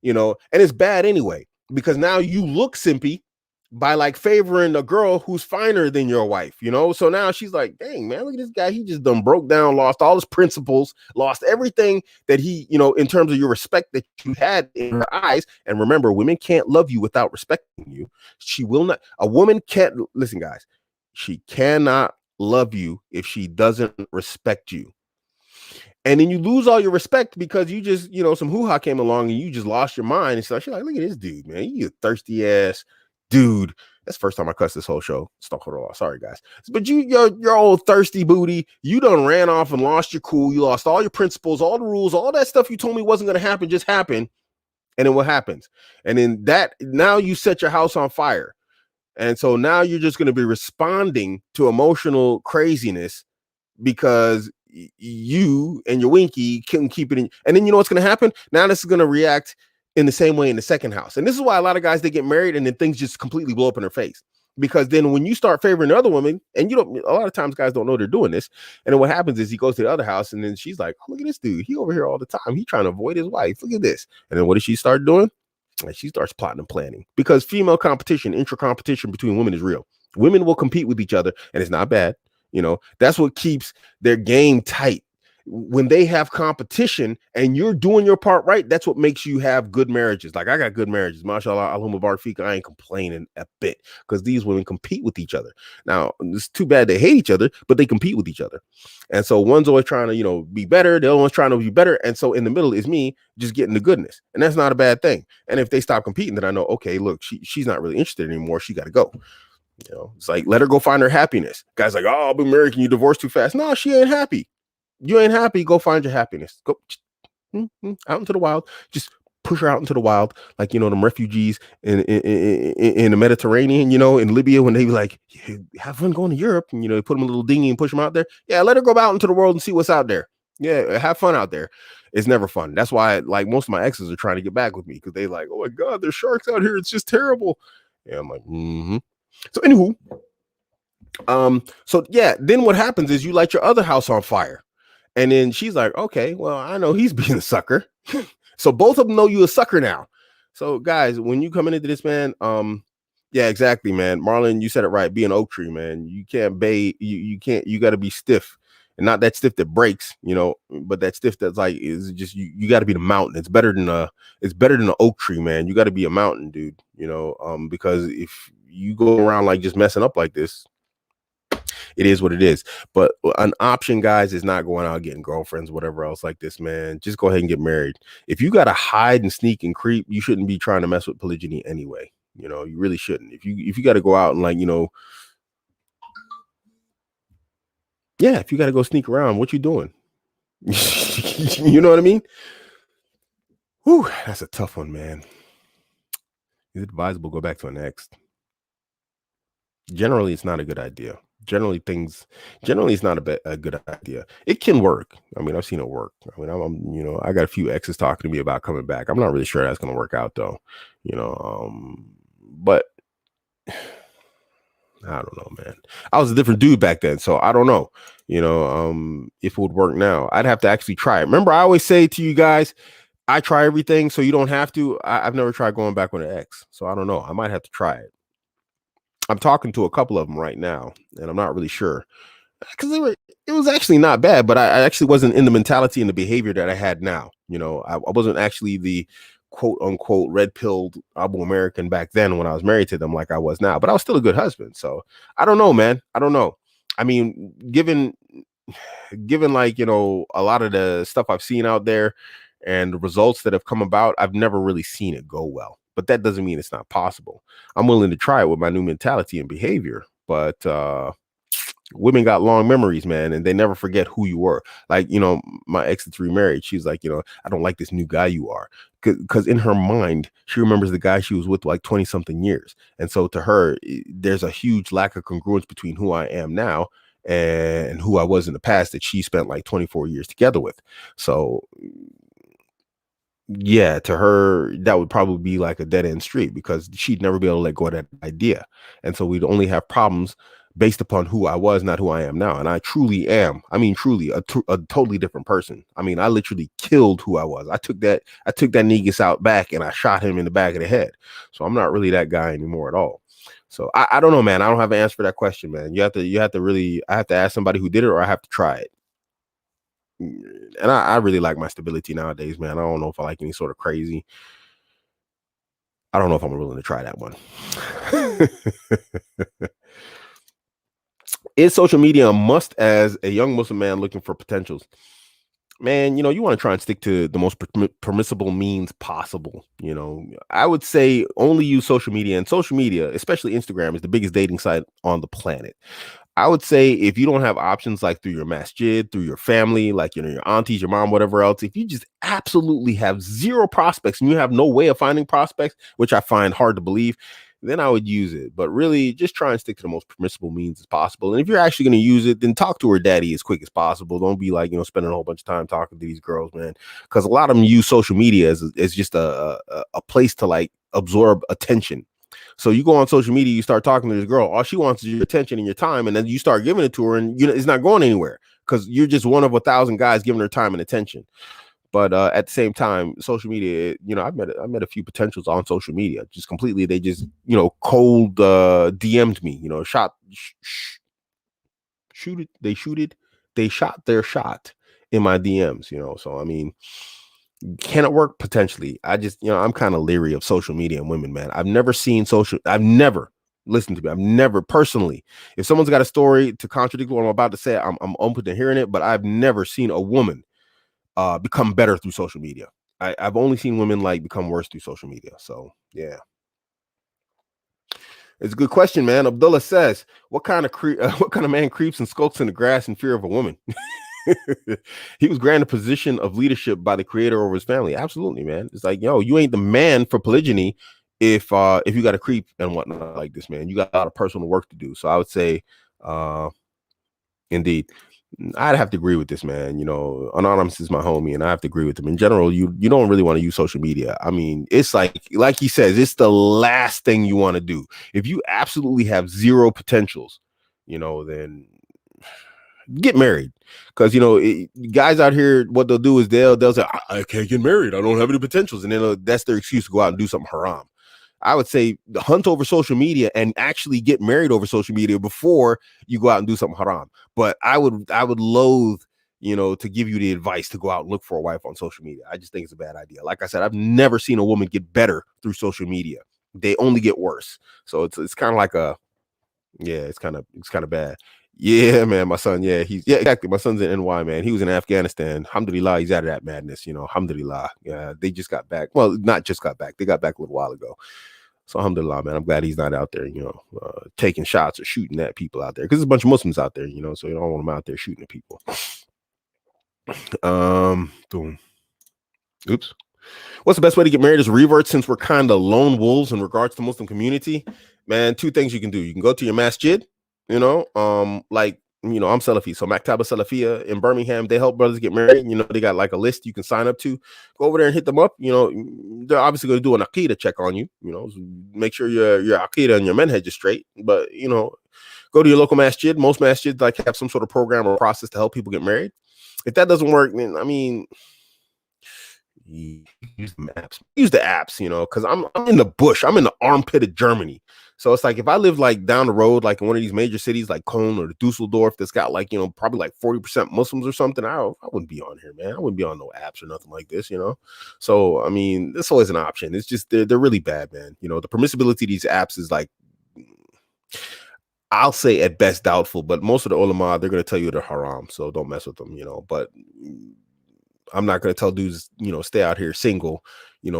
and it's bad anyway, because now you look simpy by like favoring a girl who's finer than your wife, so now she's like, dang, man, look at this guy, he just done broke down, lost all his principles, lost everything that he, in terms of your respect that you had in her eyes. And remember, women can't love you without respecting you. She will not, a woman can't, listen, guys, she cannot love you if she doesn't respect you. And then you lose all your respect because you just, some hoo-ha came along and you just lost your mind and stuff. She's like, look at this dude, man, you a thirsty ass dude. That's the first time I cussed this whole show. Sorry, guys. But you're old thirsty booty. You done ran off and lost your cool. You lost all your principles, all the rules, all that stuff you told me wasn't going to happen just happened. And then what happens? And then now you set your house on fire. And so now you're just going to be responding to emotional craziness because you and your winky couldn't keep it in. And then you know what's going to happen? Now this is going to react in the same way in the second house. And this is why a lot of guys, they get married and then things just completely blow up in their face. Because then when you start favoring the other woman, and a lot of times guys don't know they're doing this. And then what happens is he goes to the other house and then she's like, oh, look at this dude. He over here all the time. He trying to avoid his wife. Look at this. And then what does she start doing? And she starts plotting and planning, because female competition, intra-competition between women is real. Women will compete with each other and it's not bad. That's what keeps their game tight. When they have competition and you're doing your part right, that's what makes you have good marriages. Like I got good marriages, mashallah, Allahumma barik fika. I ain't complaining a bit because these women compete with each other. Now it's too bad they hate each other, but they compete with each other. And so one's always trying to, be better. The other one's trying to be better. And so in the middle is me just getting the goodness. And that's not a bad thing. And if they stop competing, then I know, okay, look, she's not really interested anymore. She got to go. It's like, let her go find her happiness. Guys like, oh, Abuamerican, you divorced too fast. No, she ain't happy. You ain't happy. Go find your happiness. Go out into the wild. Just push her out into the wild. Like, them refugees in the Mediterranean, in Libya, when they be like, yeah, have fun going to Europe. And, they put them in a little dinghy and push them out there. Yeah, let her go out into the world and see what's out there. Yeah, have fun out there. It's never fun. That's why, like, most of my exes are trying to get back with me because they like, oh my God, there's sharks out here. It's just terrible. Yeah, I'm like, So anywho, so yeah, then what happens is you light your other house on fire. And then she's like, okay, well, I know he's being a sucker. So both of them know you a sucker now. So guys, when you coming into this, man, yeah, exactly, man. Marlon, you said it right. Be an oak tree, man. You can't you can't, you got to be stiff, and not that stiff that breaks, but that stiff that's like, is just, you got to be the mountain. It's better than an oak tree, man. You got to be a mountain, dude, because if you go around like just messing up like this, it is what it is. But an option, guys, is not going out getting girlfriends, whatever else like this, man. Just go ahead and get married. If you got to hide and sneak and creep, you shouldn't be trying to mess with polygyny anyway. You really shouldn't. If you got to go out and like, yeah, if you got to go sneak around, what you doing? You know what I mean? Whew, that's a tough one, man. Is it advisable go back to an ex? Generally, it's not a good idea. Generally, it's not a good idea. It can work. I mean, I've seen it work. I mean, I got a few exes talking to me about coming back. I'm not really sure that's going to work out though, but I don't know, man. I was a different dude back then, so I don't know, if it would work now. I'd have to actually try it. Remember, I always say to you guys, I try everything so you don't have to. I've never tried going back with an ex, so I don't know. I might have to try it. I'm talking to a couple of them right now, and I'm not really sure because it was actually not bad, but I actually wasn't in the mentality and the behavior that I had now. I wasn't actually the quote unquote red pilled Abuamerican back then when I was married to them like I was now, but I was still a good husband. So I don't know, man. I don't know. I mean, given given like, a lot of the stuff I've seen out there and the results that have come about, I've never really seen it go well. But that doesn't mean it's not possible. I'm willing to try it with my new mentality and behavior. But women got long memories, man, and they never forget who you were. Like, my ex that's remarried, she's like, I don't like this new guy you are. Because in her mind, she remembers the guy she was with like 20 something years. And so to her, there's a huge lack of congruence between who I am now and who I was in the past that she spent like 24 years together with. So yeah, to her, that would probably be like a dead end street because she'd never be able to let go of that idea. And so we'd only have problems based upon who I was, not who I am now. And I truly am, I mean, truly a totally different person. I mean, I literally killed who I was. I took that negus out back and I shot him in the back of the head. So I'm not really that guy anymore at all. So I don't know, man. I don't have an answer for that question, man. You have to really, I have to ask somebody who did it or I have to try it. And I really like my stability nowadays, man. I don't know if I like any sort of crazy. I don't know if I'm willing to try that one. Is social media a must as a young Muslim man looking for potentials? Man, you want to try and stick to the most permissible means possible. I would say only use social media, and social media, especially Instagram, is the biggest dating site on the planet. I would say if you don't have options like through your masjid, through your family, like, your aunties, your mom, whatever else, if you just absolutely have zero prospects and you have no way of finding prospects, which I find hard to believe, then I would use it. But really just try and stick to the most permissible means as possible. And if you're actually going to use it, then talk to her daddy as quick as possible. Don't be like, spending a whole bunch of time talking to these girls, man. Because a lot of them use social media as just a place to like absorb attention. So you go on social media, you start talking to this girl, all she wants is your attention and your time, and then you start giving it to her, and it's not going anywhere because you're just one of 1,000 guys giving her time and attention. But at the same time, social media, I met a few potentials on social media, just completely. They just, cold DM'd me, they shot their shot in my DMs, So I mean, can it work? Potentially. I just, I'm kind of leery of social media and women, man. I've never listened to me. I've never personally, if someone's got a story to contradict what I'm about to say, I'm open to hearing it, but I've never seen a woman become better through social media. I've only seen women like become worse through social media. So yeah. It's a good question, man. Abdullah says, what kind of man creeps and skulks in the grass in fear of a woman? He was granted a position of leadership by the creator over his family. Absolutely, man. It's like, yo, you ain't the man for polygyny if you got a creep and whatnot like this, man. You got a lot of personal work to do. So I would say, indeed, I'd have to agree with this, man. Anonymous is my homie, and I have to agree with him. In general, you don't really want to use social media. I mean, it's like he says, it's the last thing you want to do. If you absolutely have zero potentials, then get married. Because guys out here, what they'll do is they'll say, I can't get married, I don't have any potentials, and then that's their excuse to go out and do something haram. I would say hunt over social media and actually get married over social media before you go out and do something haram. But I would loathe, to give you the advice to go out and look for a wife on social media. I just think it's a bad idea. Like I said, I've never seen a woman get better through social media. They only get worse. So it's kind of like it's kind of bad. Yeah, man, my son. Yeah, exactly. My son's in NY, man. He was in Afghanistan. Alhamdulillah, he's out of that madness. Alhamdulillah. Yeah, they just got back. Well, not just got back. They got back a little while ago. So alhamdulillah, man. I'm glad he's not out there, taking shots or shooting at people out there, because there's a bunch of Muslims out there, so you don't want them out there shooting at people. Boom. Oops. What's the best way to get married as a revert, since we're kind of lone wolves in regards to the Muslim community? Man, two things you can do. You can go to your masjid, I'm Salafi. So Maktaba Salafia in Birmingham, they help brothers get married. They got like a list you can sign up to. Go over there and hit them up. They're obviously going to do an Aqidah check on you, make sure your Aqidah and your manhaj is straight. But, go to your local masjid. Most masjids like have some sort of program or process to help people get married. If that doesn't work, then, I mean, use the apps, because I'm in the bush. I'm in the armpit of Germany. So it's like if I live like down the road, like in one of these major cities like Cologne or Dusseldorf, that's got like, probably like 40% Muslims or something, I wouldn't be on here, man. I wouldn't be on no apps or nothing like this, So, I mean, that's always an option. It's just, they're really bad, man. The permissibility of these apps is like, I'll say at best doubtful, but most of the ulama, they're going to tell you they're haram, so don't mess with them, but I'm not going to tell dudes, stay out here single,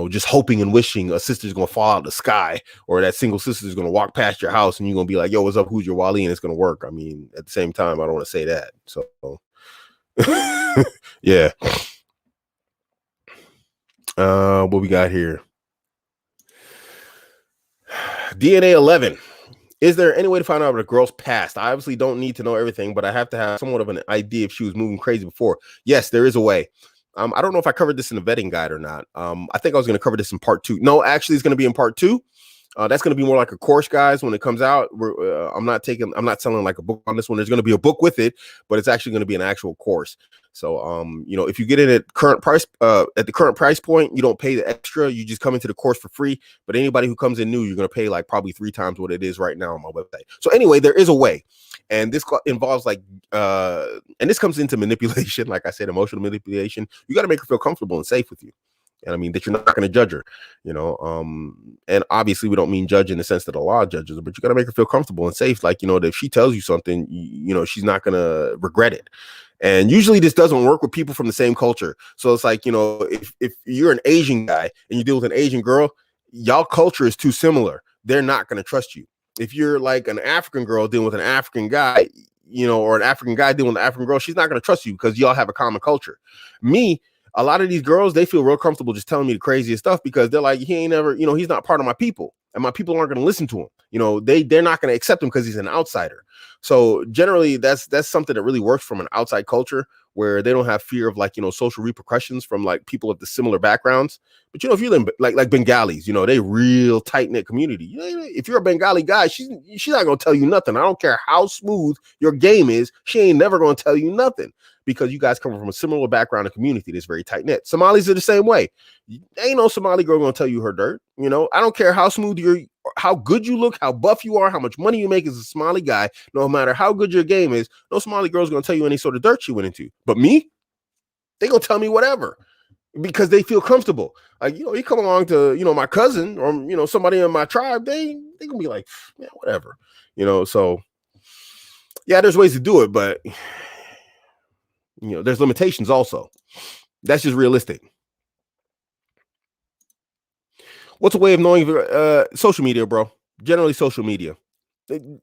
just hoping and wishing a sister's going to fall out of the sky, or that single sister's going to walk past your house and you're going to be like, yo, what's up? Who's your wali? And it's going to work. I mean, at the same time, I don't want to say that. So yeah. What we got here? DNA 11. Is there any way to find out about a girl's past? I obviously don't need to know everything, but I have to have somewhat of an idea if she was moving crazy before. Yes, there is a way. I don't know if I covered this in the vetting guide or not. I think I was going to cover this in part 2. No, actually, it's going to be in part 2. That's going to be more like a course, guys. When it comes out, I'm not selling like a book on this one. There's going to be a book with it, but it's actually going to be an actual course. So, if you get it at the current price point, you don't pay the extra. You just come into the course for free. But anybody who comes in new, you're going to pay like probably 3 times what it is right now on my website. So anyway, there is a way, and this involves and this comes into manipulation. Like I said, emotional manipulation. You got to make her feel comfortable and safe with you. And I mean that you're not going to judge her, and obviously we don't mean judge in the sense that the law judges her, but you got to make her feel comfortable and safe. Like, that if she tells you something, she's not going to regret it. And usually this doesn't work with people from the same culture. So it's like, if you're an Asian guy and you deal with an Asian girl, y'all culture is too similar. They're not going to trust you. If you're like an African girl dealing with an African guy, or an African guy dealing with an African girl, she's not going to trust you because y'all have a common culture. A lot of these girls, they feel real comfortable just telling me the craziest stuff because they're like, he ain't never, he's not part of my people, and my people aren't going to listen to him. They're not going to accept him because he's an outsider. So generally that's something that really works from an outside culture where they don't have fear of social repercussions from like people of the similar backgrounds. But if you're like Bengalis, they real tight knit community. If you're a Bengali guy, she's not going to tell you nothing. I don't care how smooth your game is. She ain't never going to tell you nothing because you guys come from a similar background and community that's very tight knit. Somalis are the same way. Ain't no Somali girl going to tell you her dirt. I don't care how smooth how good you look, how buff you are, how much money you make as a Somali guy. No matter how good your game is, no Somali girl's going to tell you any sort of dirt she went into. But me, they going to tell me whatever because they feel comfortable. Like, you come along to, my cousin or, somebody in my tribe, they going to be like, man, whatever, so yeah, there's ways to do it, but there's limitations also. That's just realistic. What's a way of knowing social media, bro? Generally social media.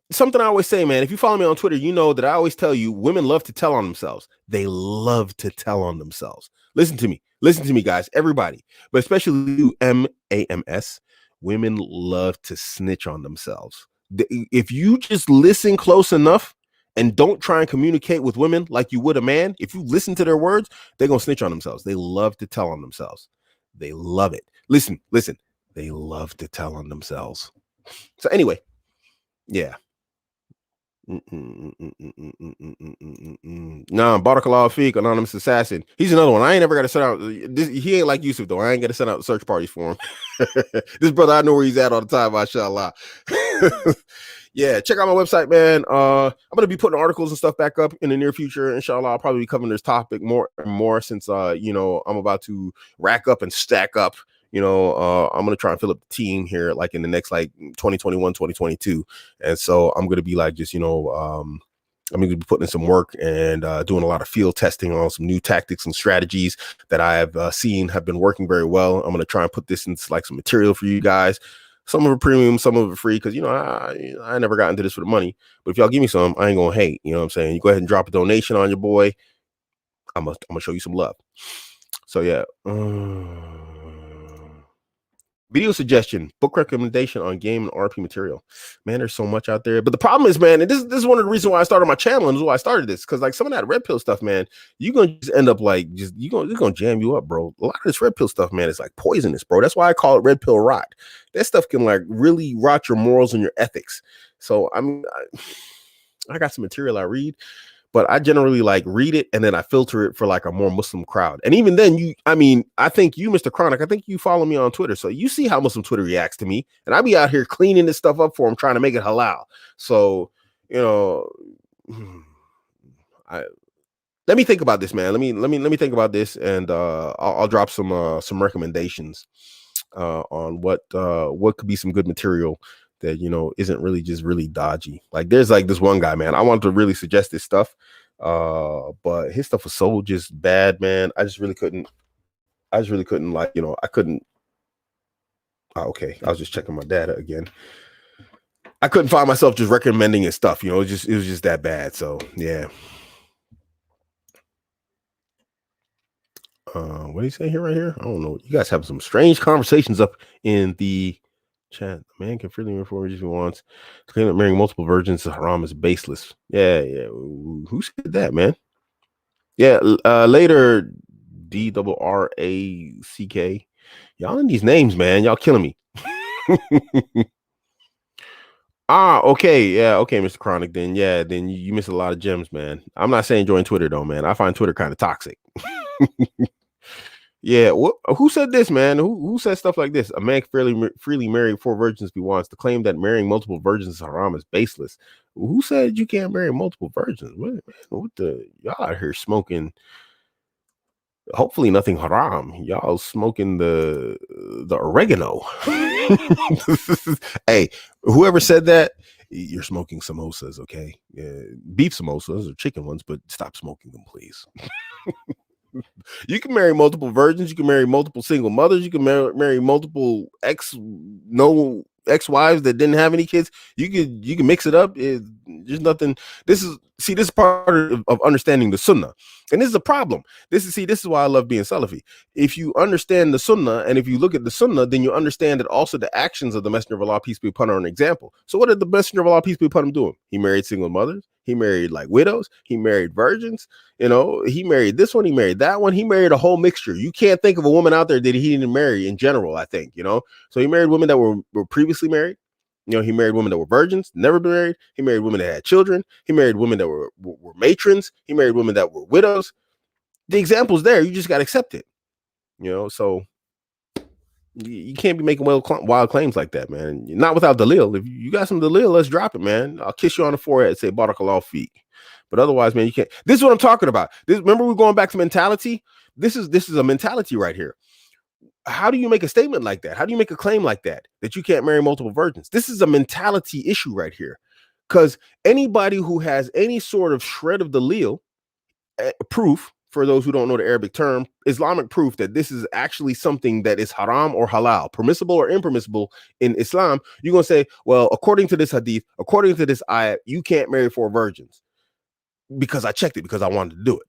Something I always say, man, if you follow me on Twitter, you know that I always tell you women love to tell on themselves. They love to tell on themselves. Listen to me, guys, everybody, but especially you, MAMS. Women love to snitch on themselves. If you just listen close enough and don't try and communicate with women like you would a man, if you listen to their words, they're going to snitch on themselves. They love to tell on themselves. They love it. Listen. They love to tell on themselves. So anyway, yeah. Nah, Barakallah Fiq, Anonymous Assassin. He's another one. I ain't never got to send out. He ain't like Yusuf, though. I ain't got to send out search parties for him. This brother, I know where he's at all the time, mashallah. Yeah, check out my website, man. I'm going to be putting articles and stuff back up in the near future. Inshallah, I'll probably be covering this topic more and more since, I'm about to rack up and stack up. I'm going to try and fill up the team here, like in the next, 2021, 2022. And so I'm going to be like, just, I'm going to be putting in some work and doing a lot of field testing on some new tactics and strategies that I have seen have been working very well. I'm going to try and put this into some material for you guys. Some of it premium, some of it free, because, I never got into this for the money. But if y'all give me some, I ain't going to hate. You know what I'm saying? You go ahead and drop a donation on your boy. I'm going to show you some love. So, yeah. Video suggestion, book recommendation on game and RP material. Man, there's so much out there. But the problem is, man, and this is one of the reasons why I started my channel and why I started this, because some of that red pill stuff, man, you're gonna just end up it's gonna jam you up, bro. A lot of this red pill stuff, man, is poisonous, bro. That's why I call it red pill rot. That stuff can really rot your morals and your ethics. So I mean, I got some material I read, but I generally read it and then I filter it for a more Muslim crowd. And even then, I think you, Mr. Chronic, I think you follow me on Twitter. So you see how Muslim Twitter reacts to me. And I be out here cleaning this stuff up for them, trying to make it halal. So, let me think about this, man. Let me think about this, and I'll drop some recommendations on what could be some good material that, you know, isn't really just really dodgy. Like there's like this one guy, man, I wanted to really suggest this stuff, but his stuff was so just bad, man. I just really couldn't like, you know, I couldn't. Okay, I was just checking my data again. I couldn't find myself just recommending his stuff, you know. It was just that bad. So yeah. What do you say here right here? I don't know. You guys have some strange conversations up in the chat. A man can freely marry 4 virgins if he wants. To claim that marrying multiple virgins to haram is baseless. Yeah. Who said that, man? Yeah. Later, DRRACK. Y'all in these names, man. Y'all killing me. Okay. Yeah. Okay, Mr. Chronic. Then you miss a lot of gems, man. I'm not saying join Twitter though, man. I find Twitter kind of toxic. Yeah, who said this, man? Who said stuff like this? A man freely marry 4 virgins if he wants. To claim that marrying multiple virgins is haram is baseless. Who said you can't marry multiple virgins? What the y'all out here smoking? Hopefully nothing haram. Y'all smoking the oregano. Hey, whoever said that, you're smoking samosas, okay? Beef samosas or chicken ones, but stop smoking them, please. You can marry multiple virgins. You can marry multiple single mothers. You can marry multiple ex-wives that didn't have any kids. You can mix it up. There's nothing. This is part of understanding the sunnah, and this is a problem. This is why I love being Salafi. If you understand the sunnah, and if you look at the sunnah, then you understand that also the actions of the Messenger of Allah, peace be upon him, are an example. So what did the Messenger of Allah, peace be upon him, doing? He married single mothers. He married like widows. He married virgins. You know, he married this one. He married that one. He married a whole mixture. You can't think of a woman out there that he didn't marry in general, I think, you know. So he married women that were previously married. You know, he married women that were virgins, never been married. He married women that had children. He married women that were matrons. He married women that were widows. The example's there. You just got to accept it. You know, so you can't be making wild claims like that, man. Not without dalil. If you got some dalil, let's drop it, man. I'll kiss you on the forehead and say barakallahu feek. But otherwise, man, you can't. This is what I'm talking about. Remember, we're going back to mentality. This is a mentality right here. How do you make a statement like that? How do you make a claim like that you can't marry multiple virgins? This is a mentality issue right here, because anybody who has any sort of shred of dalil, proof, for those who don't know the Arabic term, Islamic proof that this is actually something that is haram or halal, permissible or impermissible in Islam, you're going to say, well, according to this hadith, according to this ayat, you can't marry 4 virgins because I checked it, because I wanted to do it.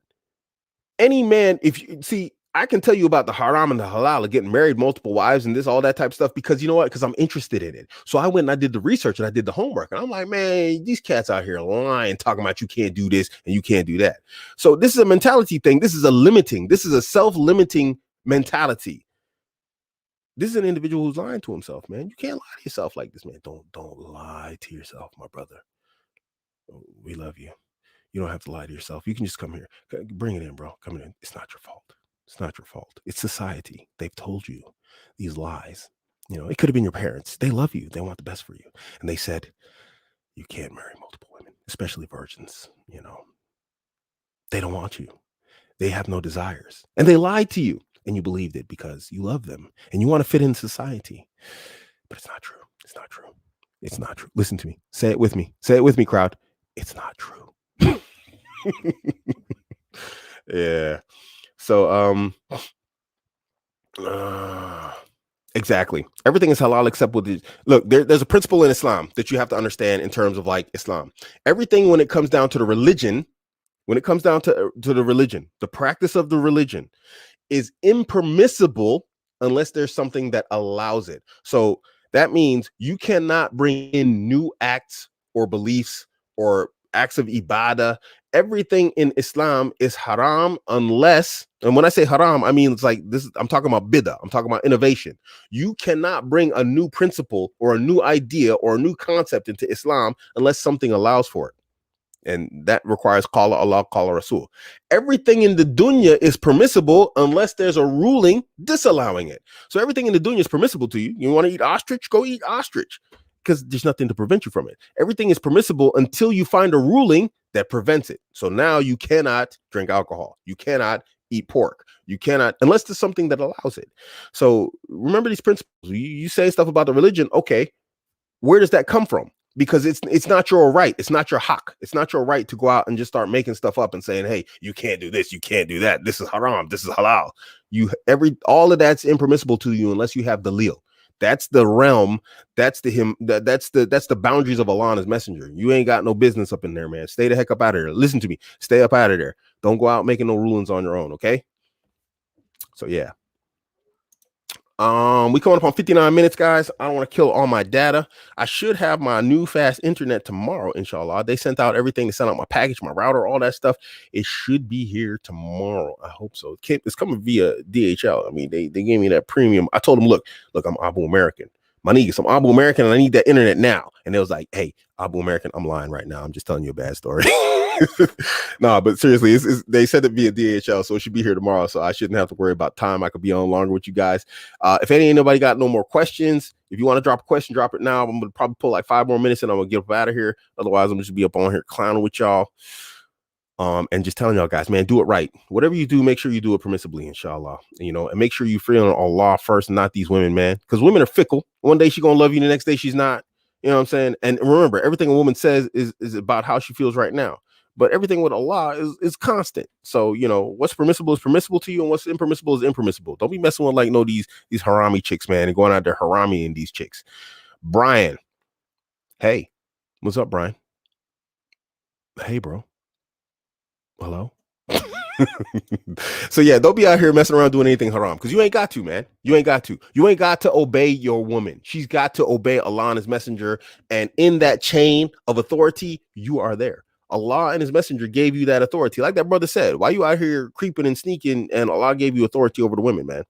Any man, if you see, I can tell you about the haram and the halal of getting married, multiple wives, and this, all that type of stuff, because you know what? Because I'm interested in it. So I went and I did the research and I did the homework. And I'm like, man, these cats out here lying, talking about you can't do this and you can't do that. So this is a mentality thing. This is a self-limiting mentality. This is an individual who's lying to himself, man. You can't lie to yourself like this, man. Don't lie to yourself, my brother. We love you. You don't have to lie to yourself. You can just come here. Bring it in, bro. Come in. It's not your fault. It's not your fault. It's society. They've told you these lies. You know, it could have been your parents. They love you. They want the best for you. And they said, you can't marry multiple women, especially virgins. You know, they don't want you. They have no desires. And they lied to you. And you believed it because you love them and you want to fit in society. But it's not true. It's not true. It's not true. Listen to me. Say it with me. Say it with me, crowd. It's not true. Yeah. So exactly, everything is halal except with the look. There's a principle in Islam that you have to understand in terms of like Islam. Everything, when it comes down to the religion, the practice of the religion is impermissible unless there's something that allows it. So that means you cannot bring in new acts or beliefs or acts of ibadah. Everything in Islam is haram unless, and when I say haram, I mean, it's like this, I'm talking about bid'ah. I'm talking about innovation. You cannot bring a new principle or a new idea or a new concept into Islam unless something allows for it. And that requires qala Allah, qala Rasul. Everything in the dunya is permissible unless there's a ruling disallowing it. So everything in the dunya is permissible to you. You want to eat ostrich? Go eat ostrich, because there's nothing to prevent you from it. Everything is permissible until you find a ruling that prevents it. So now you cannot drink alcohol. You cannot eat pork. You cannot, unless there's something that allows it. So remember these principles. You say stuff about the religion. Okay. where does that come from? Because it's not your right. It's not your haq. It's not your right to go out and just start making stuff up and saying, hey, you can't do this, you can't do that. This is haram, this is halal. All of that's impermissible to you unless you have dalil. That's the realm. That's the boundaries of Allah and his messenger. You ain't got no business up in there, man. Stay the heck up out of there. Listen to me. Stay up out of there. Don't go out making no rulings on your own, okay? So yeah. We coming up on 59 minutes, guys. I don't want to kill all my data. I should have my new fast internet tomorrow, inshallah. They sent out everything. They sent out my package, my router, all that stuff. It should be here tomorrow. I hope so. It's coming via DHL. I mean, they gave me that premium. I told them, look, I'm Abuamerican. My niggas, I'm Abuamerican and I need that internet now. And they was like, hey, Abuamerican, I'm lying right now. I'm just telling you a bad story. No, but seriously, they said it via DHL, so it should be here tomorrow. So I shouldn't have to worry about time. I could be on longer with you guys. If anybody got no more questions, if you want to drop a question, drop it now. I'm gonna probably pull like 5 more minutes and I'm gonna get up out of here. Otherwise, I'm just be up on here clowning with y'all. And just telling y'all guys, man, do it right. Whatever you do, make sure you do it permissibly, inshallah. And make sure you free on Allah first, not these women, man. Because women are fickle. One day she's gonna love you, the next day she's not. You know what I'm saying? And remember, everything a woman says is about how she feels right now. But everything with Allah is constant. So, what's permissible is permissible to you, and what's impermissible is impermissible. Don't be messing with these harami chicks, man, and going out there harami in these chicks. Brian. Hey, what's up, Brian? Hey, bro. Hello? So yeah, don't be out here messing around doing anything haram, because you ain't got to, man. You ain't got to obey your woman. She's got to obey Allah and his messenger, and in that chain of authority, you are there. Allah and his messenger gave you that authority. Like that brother said, why you out here creeping and sneaking, and Allah gave you authority over the women, man.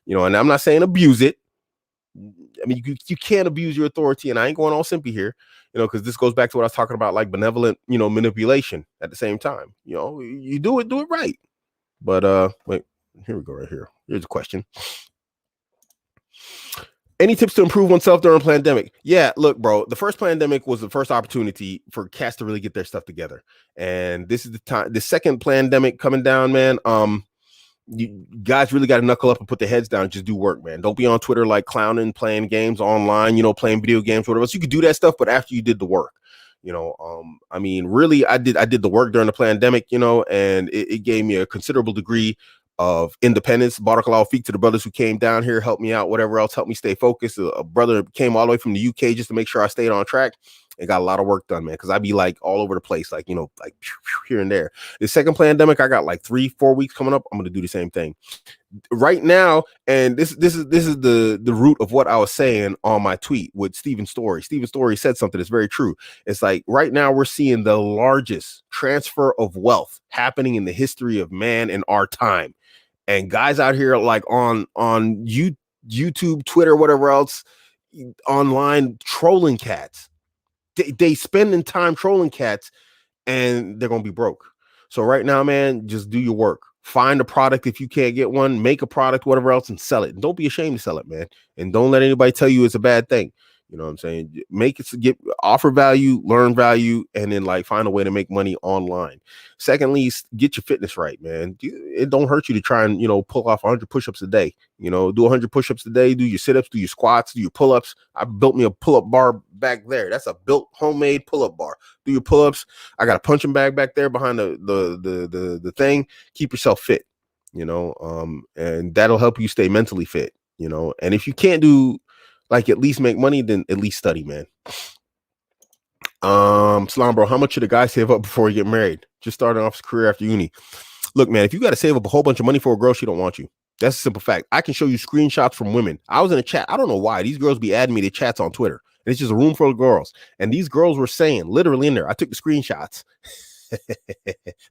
And I'm not saying abuse it. I mean, you can't abuse your authority, and I ain't going all simpy here, because this goes back to what I was talking about, like benevolent, manipulation at the same time. You do it right. But wait, here we go right here. Here's a question. Any tips to improve oneself during a pandemic? Yeah, look, bro, the first pandemic was the first opportunity for cats to really get their stuff together. And this is the time, the second pandemic coming down, man. You guys really got to knuckle up and put their heads down and just do work, man. Don't be on Twitter like clowning, playing games online, playing video games, whatever else. You could do that stuff, but after you did the work, I mean, really, I did the work during the pandemic, and it gave me a considerable degree of independence. Barakallahu feek to the brothers who came down here, helped me out, whatever else, helped me stay focused. A brother came all the way from the UK just to make sure I stayed on track. And got a lot of work done, man, because I'd be like all over the place, like, like here and there. The second pandemic, I got like 3-4 weeks coming up. I'm going to do the same thing right now. And this is the root of what I was saying on my tweet with Stephen Story. Stephen Story said something that's very true. It's like right now we're seeing the largest transfer of wealth happening in the history of man in our time. And guys out here like on YouTube, Twitter, whatever else, online trolling cats. They spending time trolling cats, and they're gonna be broke. So right now, man, just do your work. Find a product if you can't get one. Make a product, whatever else, and sell it. And don't be ashamed to sell it, man. And don't let anybody tell you it's a bad thing. You know what I'm saying? Make it, offer value, learn value, and then like find a way to make money online. Secondly, get your fitness right, man. It don't hurt you to try and, pull off 100 push-ups a day. Do 100 push-ups a day, do your sit-ups, do your squats, do your pull-ups. I built me a pull-up bar back there. That's a built homemade pull-up bar. Do your pull-ups. I got a punching bag back there behind the thing. Keep yourself fit, and that'll help you stay mentally fit, and if you can't do like at least make money, then at least study, man. Salam, bro, how much should a guy save up before he get married? Just starting off his career after uni. Look, man, if you got to save up a whole bunch of money for a girl, she don't want you. That's a simple fact. I can show you screenshots from women. I was in a chat. I don't know why these girls be adding me to chats on Twitter. And it's just a room full of girls. And these girls were saying literally in there, I took the screenshots.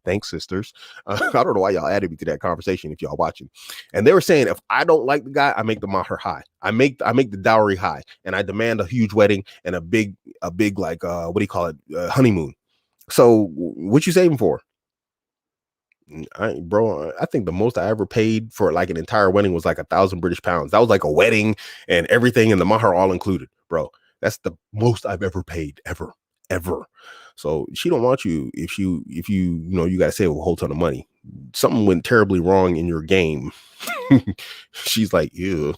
Thanks, sisters. I don't know why y'all added me to that conversation if y'all watching. And they were saying if I don't like the guy, I make the maher high. I make the dowry high, and I demand a huge wedding and a big like what do you call it, honeymoon. So what you saving for? Bro, I think the most I ever paid for like an entire wedding was like 1,000 British pounds. That was like a wedding and everything, and the maher all included, bro. That's the most I've ever paid ever. So she don't want you if you you got to save a whole ton of money. Something went terribly wrong in your game. She's like, ew.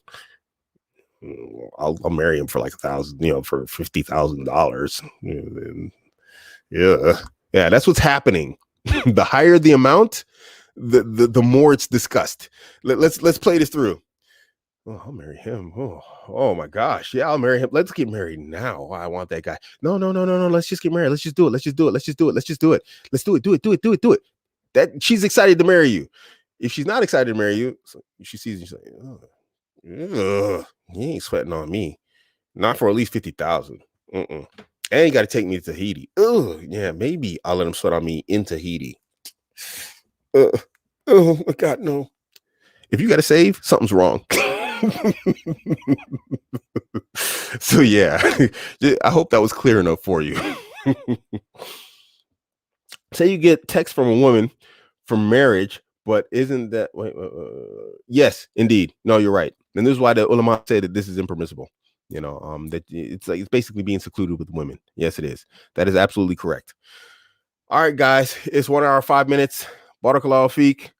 I'll marry him for like $1,000, for $50,000. Yeah, that's what's happening. The higher the amount, the more it's discussed. Let's play this through. Oh, I'll marry him. Oh my gosh. Yeah, I'll marry him. Let's get married now. I want that guy. No. Let's just get married. Let's just do it. Let's just do it. Let's just do it. Let's just do it. Let's do it. Do it. Do it. That she's excited to marry you. If she's not excited to marry you, so she sees you, she's like, ugh, he ain't sweating on me. Not for at least 50,000. And you got to take me to Tahiti. Oh, yeah, maybe I'll let him sweat on me in Tahiti. Oh my God, no. If you got to save, something's wrong. So yeah, I hope that was clear enough for you. Say you get text from a woman from marriage, but isn't that yes, indeed. No, you're right. And this is why the ulama say that this is impermissible. That it's basically being secluded with women. Yes, it is. That is absolutely correct. All right, guys, it's 1 hour, 5 minutes. Barakallahu feek.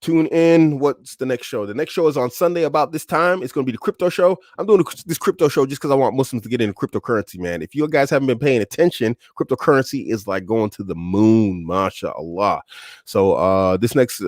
Tune in. What's the next show? The next show is on Sunday about this time. It's going to be the crypto show. I'm doing this crypto show just because I want Muslims to get into cryptocurrency, man. If you guys haven't been paying attention, cryptocurrency is like going to the moon, mashallah. So this next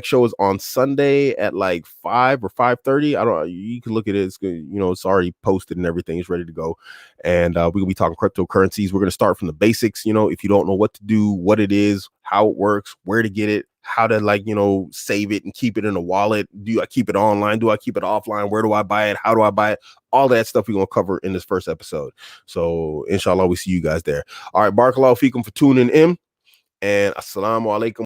show is on Sunday at like 5 or 5:30. I don't. You can look at it. It's good. It's already posted and everything. It's ready to go. And we're gonna be talking cryptocurrencies. We're gonna start from the basics. If you don't know what to do, what it is, how it works, where to get it, how to save it and keep it in a wallet. Do I keep it online? Do I keep it offline? Where do I buy it? How do I buy it? All that stuff we're going to cover in this first episode. So inshallah, we see you guys there. All right. Barakallahu feekum for tuning in, and assalamu alaikum.